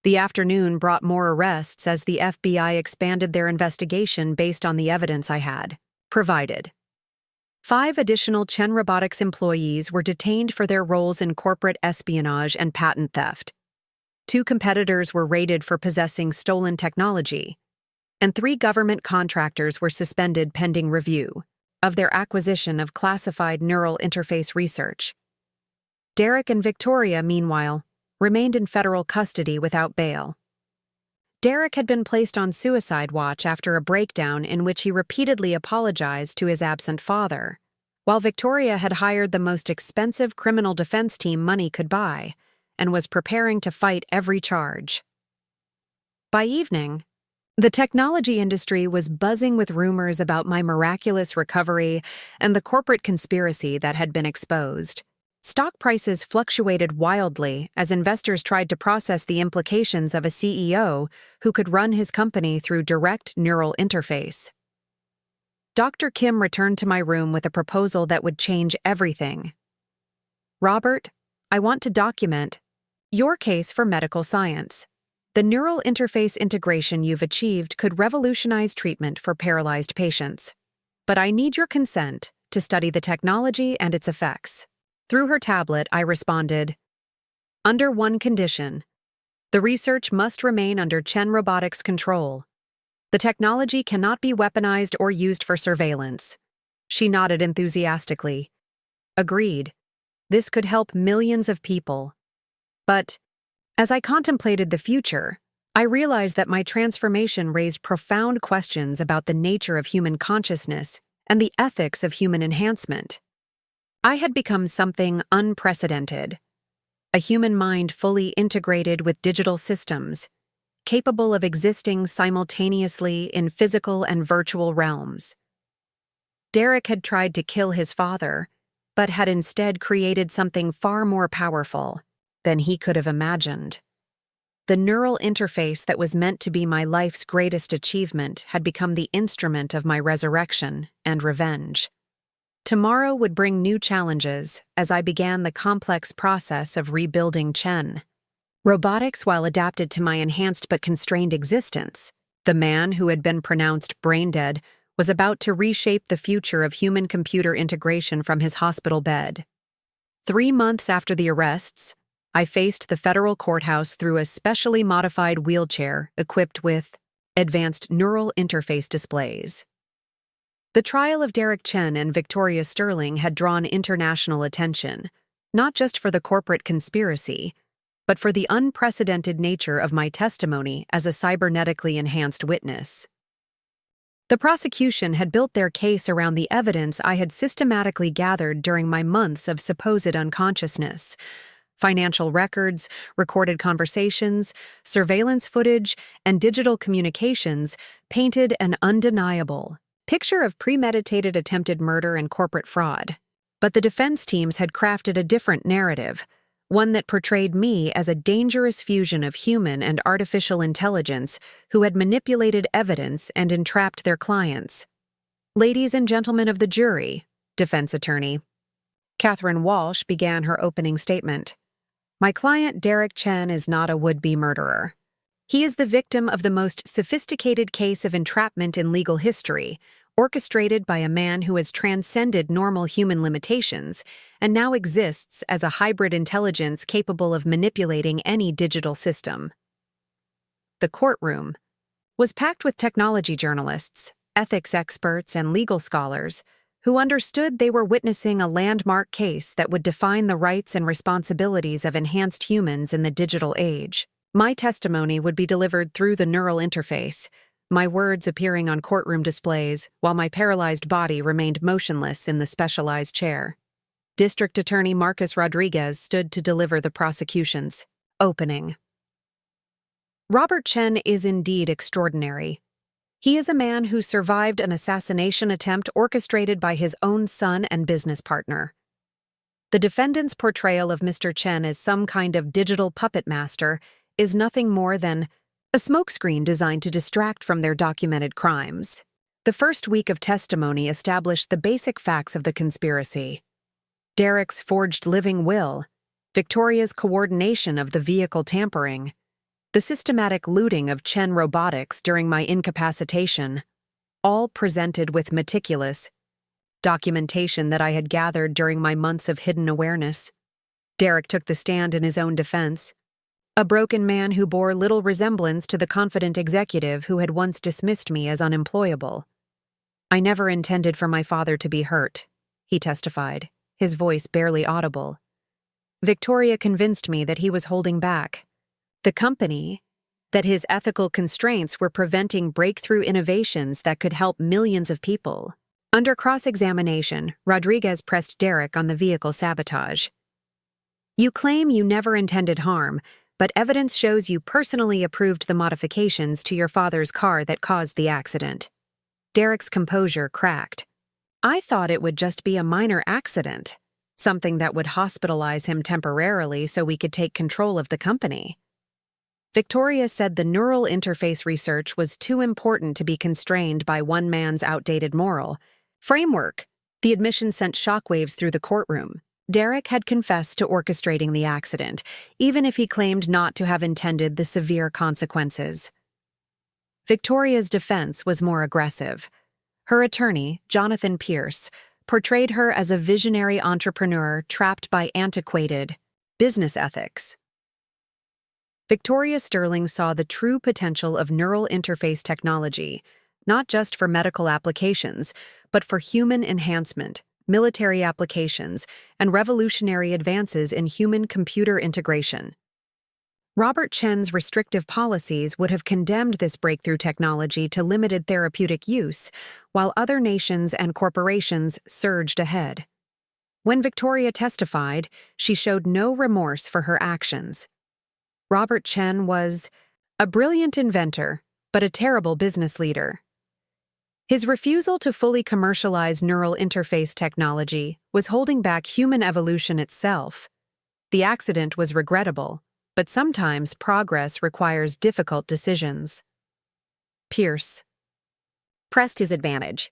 The afternoon brought more arrests as the FBI expanded their investigation based on the evidence I had provided. 5 additional Chen Robotics employees were detained for their roles in corporate espionage and patent theft. 2 competitors were raided for possessing stolen technology, and 3 government contractors were suspended pending review of their acquisition of classified neural interface research. Derek and Victoria, meanwhile, remained in federal custody without bail. Derek had been placed on suicide watch after a breakdown in which he repeatedly apologized to his absent father, while Victoria had hired the most expensive criminal defense team money could buy and was preparing to fight every charge. By evening, the technology industry was buzzing with rumors about my miraculous recovery and the corporate conspiracy that had been exposed. Stock prices fluctuated wildly as investors tried to process the implications of a CEO who could run his company through direct neural interface. Dr. Kim returned to my room with a proposal that would change everything. "Robert, I want to document your case for medical science. The neural interface integration you've achieved could revolutionize treatment for paralyzed patients. But I need your consent to study the technology and its effects." Through her tablet, I responded, "Under one condition. The research must remain under Chen Robotics' control. The technology cannot be weaponized or used for surveillance." She nodded enthusiastically. "Agreed. This could help millions of people." But as I contemplated the future, I realized that my transformation raised profound questions about the nature of human consciousness and the ethics of human enhancement. I had become something unprecedented, a human mind fully integrated with digital systems, capable of existing simultaneously in physical and virtual realms. Derek had tried to kill his father, but had instead created something far more powerful than he could have imagined. The neural interface that was meant to be my life's greatest achievement had become the instrument of my resurrection and revenge. Tomorrow would bring new challenges as I began the complex process of rebuilding Chen. Robotics, while adapted to my enhanced but constrained existence, the man who had been pronounced brain-dead was about to reshape the future of human-computer integration from his hospital bed. 3 months after the arrests, I faced the federal courthouse through a specially modified wheelchair equipped with advanced neural interface displays. The trial of Derek Chen and Victoria Sterling had drawn international attention, not just for the corporate conspiracy, but for the unprecedented nature of my testimony as a cybernetically enhanced witness. The prosecution had built their case around the evidence I had systematically gathered during my months of supposed unconsciousness, Financial records, recorded conversations, surveillance footage, and digital communications painted an undeniable picture of premeditated attempted murder and corporate fraud. But the defense teams had crafted a different narrative, one that portrayed me as a dangerous fusion of human and artificial intelligence who had manipulated evidence and entrapped their clients. "Ladies and gentlemen of the jury," defense attorney Catherine Walsh began her opening statement. "My client Derek Chen is not a would-be murderer. He is the victim of the most sophisticated case of entrapment in legal history, orchestrated by a man who has transcended normal human limitations and now exists as a hybrid intelligence capable of manipulating any digital system." The courtroom was packed with technology journalists, ethics experts, and legal scholars who understood they were witnessing a landmark case that would define the rights and responsibilities of enhanced humans in the digital age. My testimony would be delivered through the neural interface, my words appearing on courtroom displays while my paralyzed body remained motionless in the specialized chair. District Attorney Marcus Rodriguez stood to deliver the prosecution's opening. Robert Chen is indeed extraordinary. He is a man who survived an assassination attempt orchestrated by his own son and business partner. The defendant's portrayal of Mr. Chen as some kind of digital puppet master is nothing more than a smokescreen designed to distract from their documented crimes. The first week of testimony established the basic facts of the conspiracy: Derek's forged living will, Victoria's coordination of the vehicle tampering, the systematic looting of Chen Robotics during my incapacitation, all presented with meticulous documentation that I had gathered during my months of hidden awareness. Derek took the stand in his own defense, a broken man who bore little resemblance to the confident executive who had once dismissed me as unemployable. "I never intended for my father to be hurt," he testified, his voice barely audible. "Victoria convinced me that he was holding back the company, that his ethical constraints were preventing breakthrough innovations that could help millions of people." Under cross-examination, Rodriguez pressed Derek on the vehicle sabotage. "You claim you never intended harm, but evidence shows you personally approved the modifications to your father's car that caused the accident." Derek's composure cracked. "I thought it would just be a minor accident, something that would hospitalize him temporarily so we could take control of the company." Victoria said the neural interface research was too important to be constrained by one man's outdated moral framework. The admission sent shockwaves through the courtroom. Derek had confessed to orchestrating the accident, even if he claimed not to have intended the severe consequences. Victoria's defense was more aggressive. Her attorney, Jonathan Pierce, portrayed her as a visionary entrepreneur trapped by antiquated business ethics. Victoria Sterling saw the true potential of neural interface technology, not just for medical applications, but for human enhancement, military applications, and revolutionary advances in human-computer integration. Robert Chen's restrictive policies would have condemned this breakthrough technology to limited therapeutic use, while other nations and corporations surged ahead. When Victoria testified, she showed no remorse for her actions. Robert Chen was a brilliant inventor, but a terrible business leader. His refusal to fully commercialize neural interface technology was holding back human evolution itself. The accident was regrettable, but sometimes progress requires difficult decisions. Pierce pressed his advantage.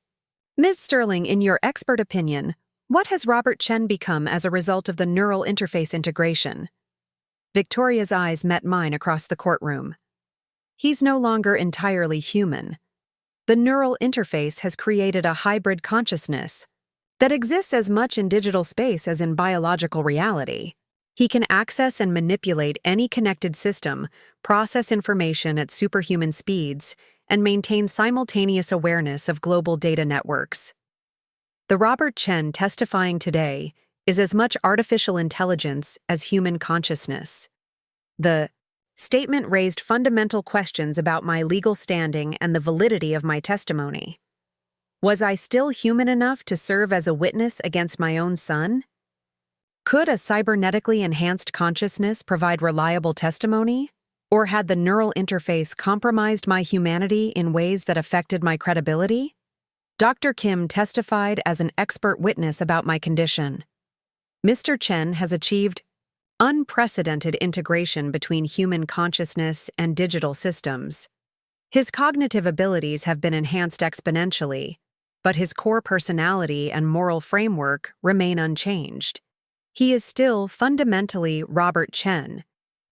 "Ms. Sterling, in your expert opinion, what has Robert Chen become as a result of the neural interface integration?" Victoria's eyes met mine across the courtroom. "He's no longer entirely human. The neural interface has created a hybrid consciousness that exists as much in digital space as in biological reality. He can access and manipulate any connected system, process information at superhuman speeds, and maintain simultaneous awareness of global data networks." The Robert Chen testifying today is as much artificial intelligence as human consciousness. The statement raised fundamental questions about my legal standing and the validity of my testimony. Was I still human enough to serve as a witness against my own son? Could a cybernetically enhanced consciousness provide reliable testimony? Or had the neural interface compromised my humanity in ways that affected my credibility? Dr. Kim testified as an expert witness about my condition. Mr. Chen has achieved unprecedented integration between human consciousness and digital systems. His cognitive abilities have been enhanced exponentially, but his core personality and moral framework remain unchanged. He is still fundamentally Robert Chen,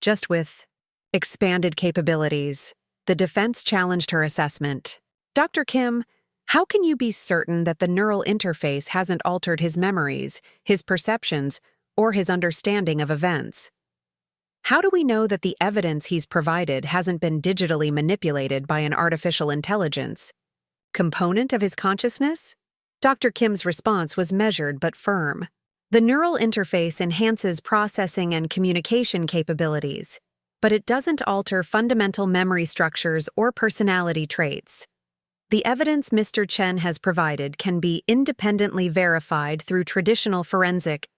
just with expanded capabilities. The defense challenged her assessment. Dr. Kim, how can you be certain that the neural interface hasn't altered his memories, his perceptions, or his understanding of events? How do we know that the evidence he's provided hasn't been digitally manipulated by an artificial intelligence component of his consciousness? Dr. Kim's response was measured but firm. The neural interface enhances processing and communication capabilities, but it doesn't alter fundamental memory structures or personality traits. The evidence Mr. Chen has provided can be independently verified through traditional forensic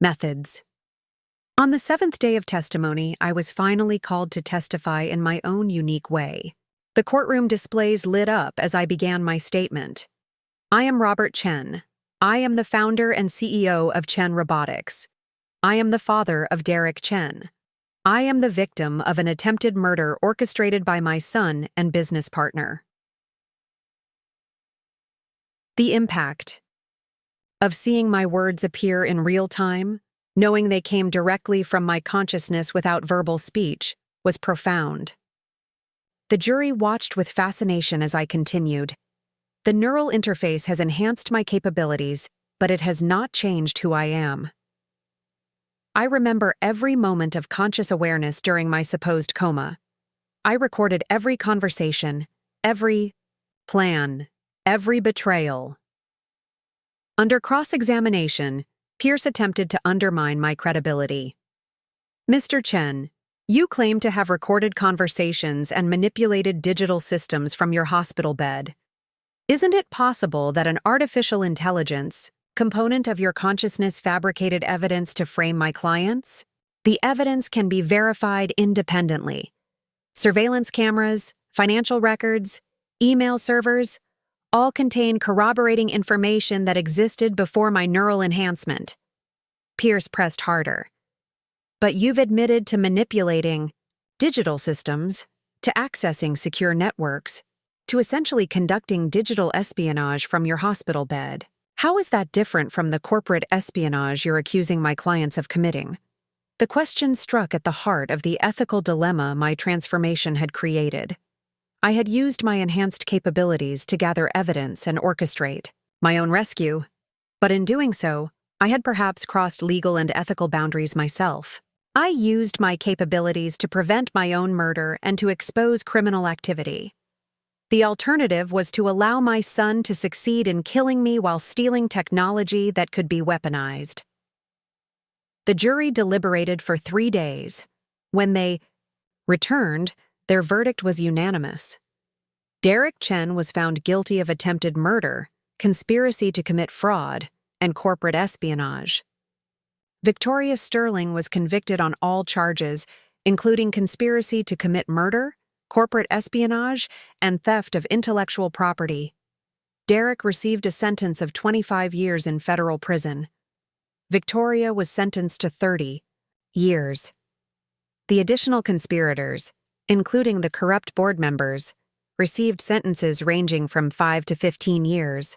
methods. On the 7th day of testimony, I was finally called to testify in my own unique way. The courtroom displays lit up as I began my statement. I am Robert Chen. I am the founder and CEO of Chen Robotics. I am the father of Derek Chen. I am the victim of an attempted murder orchestrated by my son and business partner. The impact of seeing my words appear in real time, knowing they came directly from my consciousness without verbal speech, was profound. The jury watched with fascination as I continued. The neural interface has enhanced my capabilities, but it has not changed who I am. I remember every moment of conscious awareness during my supposed coma. I recorded every conversation, every plan, every betrayal. Under cross-examination, Pierce attempted to undermine my credibility. Mr. Chen, you claim to have recorded conversations and manipulated digital systems from your hospital bed. Isn't it possible that an artificial intelligence component of your consciousness fabricated evidence to frame my clients? The evidence can be verified independently. Surveillance cameras, financial records, email servers, all contain corroborating information that existed before my neural enhancement. Pierce pressed harder. But you've admitted to manipulating digital systems, to accessing secure networks, to essentially conducting digital espionage from your hospital bed. How is that different from the corporate espionage you're accusing my clients of committing? The question struck at the heart of the ethical dilemma my transformation had created. I had used my enhanced capabilities to gather evidence and orchestrate my own rescue, but in doing so, I had perhaps crossed legal and ethical boundaries myself. I used my capabilities to prevent my own murder and to expose criminal activity. The alternative was to allow my son to succeed in killing me while stealing technology that could be weaponized. The jury deliberated for 3 days. When they returned, their verdict was unanimous. Derek Chen was found guilty of attempted murder, conspiracy to commit fraud, and corporate espionage. Victoria Sterling was convicted on all charges, including conspiracy to commit murder, corporate espionage, and theft of intellectual property. Derek received a sentence of 25 years in federal prison. Victoria was sentenced to 30 years. The additional conspirators, including the corrupt board members, received sentences ranging from 5 to 15 years.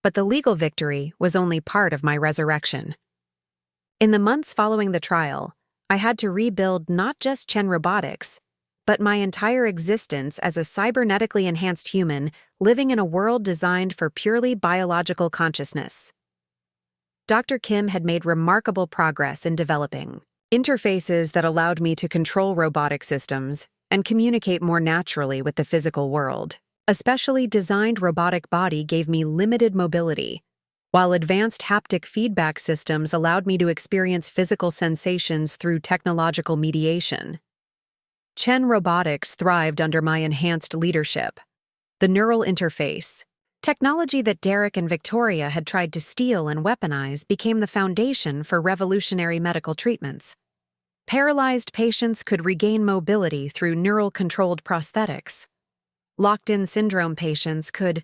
But the legal victory was only part of my resurrection. In the months following the trial, I had to rebuild not just Chen Robotics, but my entire existence as a cybernetically enhanced human living in a world designed for purely biological consciousness. Dr. Kim had made remarkable progress in developing interfaces that allowed me to control robotic systems and communicate more naturally with the physical world. A specially designed robotic body gave me limited mobility, while advanced haptic feedback systems allowed me to experience physical sensations through technological mediation. Chen Robotics thrived under my enhanced leadership. The neural interface, Technology that Derek and Victoria had tried to steal and weaponize became the foundation for revolutionary medical treatments. Paralyzed patients could regain mobility through neural-controlled prosthetics. Locked-in syndrome patients could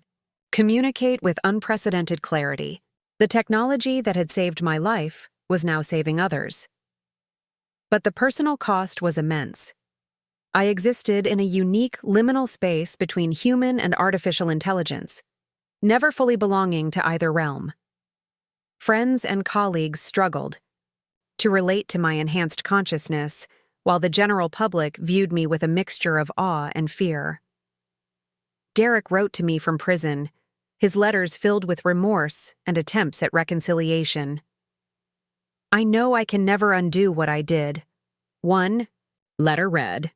communicate with unprecedented clarity. The technology that had saved my life was now saving others. But the personal cost was immense. I existed in a unique liminal space between human and artificial intelligence, never fully belonging to either realm. Friends and colleagues struggled to relate to my enhanced consciousness, while the general public viewed me with a mixture of awe and fear. Derek wrote to me from prison, his letters filled with remorse and attempts at reconciliation. "I know I can never undo what I did." One letter read,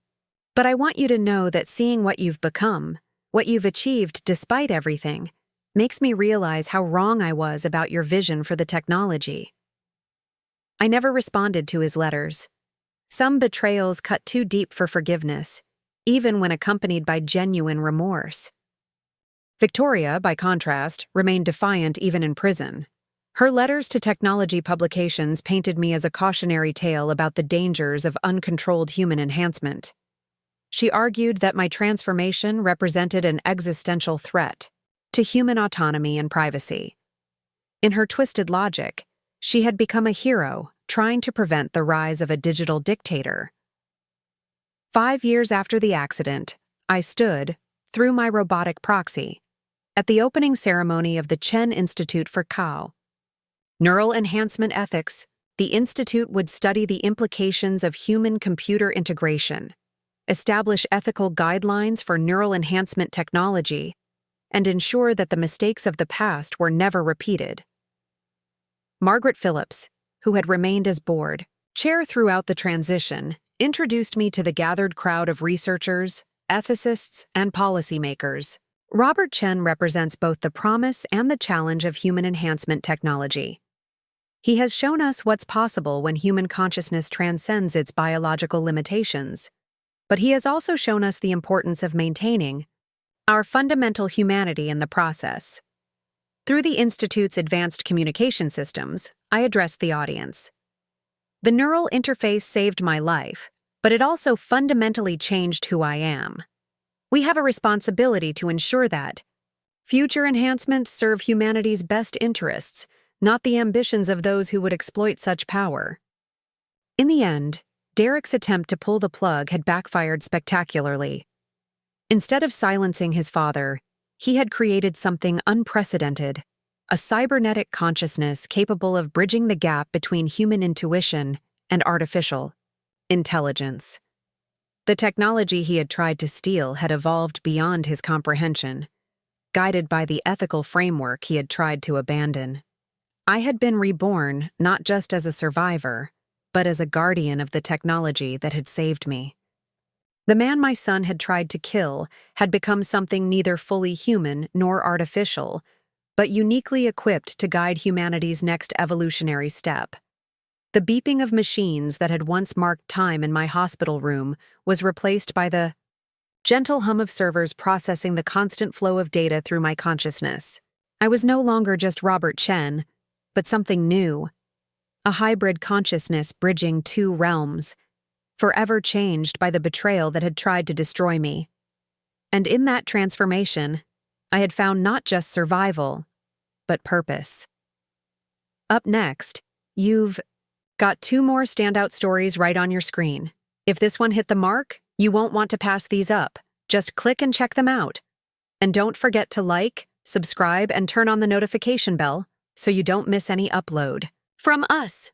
"But I want you to know that seeing what you've become, what you've achieved despite everything, makes me realize how wrong I was about your vision for the technology." I never responded to his letters. Some betrayals cut too deep for forgiveness, even when accompanied by genuine remorse. Victoria, by contrast, remained defiant even in prison. Her letters to technology publications painted me as a cautionary tale about the dangers of uncontrolled human enhancement. She argued that my transformation represented an existential threat to human autonomy and privacy. In her twisted logic, she had become a hero trying to prevent the rise of a digital dictator. 5 years after the accident, I stood, through my robotic proxy, at the opening ceremony of the Chen Institute for Cow. Neural Enhancement Ethics, the institute would study the implications of human-computer integration, establish ethical guidelines for neural enhancement technology, and ensure that the mistakes of the past were never repeated. Margaret Phillips, who had remained as board chair throughout the transition, introduced me to the gathered crowd of researchers, ethicists, and policymakers. Robert Chen represents both the promise and the challenge of human enhancement technology. He has shown us what's possible when human consciousness transcends its biological limitations, but he has also shown us the importance of maintaining our fundamental humanity in the process. Through the Institute's advanced communication systems, I addressed the audience. The neural interface saved my life, but it also fundamentally changed who I am. We have a responsibility to ensure that future enhancements serve humanity's best interests, not the ambitions of those who would exploit such power. In the end, Derek's attempt to pull the plug had backfired spectacularly. Instead of silencing his father, he had created something unprecedented, a cybernetic consciousness capable of bridging the gap between human intuition and artificial intelligence. The technology he had tried to steal had evolved beyond his comprehension, guided by the ethical framework he had tried to abandon. I had been reborn not just as a survivor, but as a guardian of the technology that had saved me. The man my son had tried to kill had become something neither fully human nor artificial, but uniquely equipped to guide humanity's next evolutionary step. The beeping of machines that had once marked time in my hospital room was replaced by the gentle hum of servers processing the constant flow of data through my consciousness. I was no longer just Robert Chen, but something new, a hybrid consciousness bridging two realms, forever changed by the betrayal that had tried to destroy me. And in that transformation, I had found not just survival, but purpose. Up next, you've got 2 more standout stories right on your screen. If this one hit the mark, you won't want to pass these up. Just click and check them out. And don't forget to like, subscribe, and turn on the notification bell so you don't miss any upload. From us,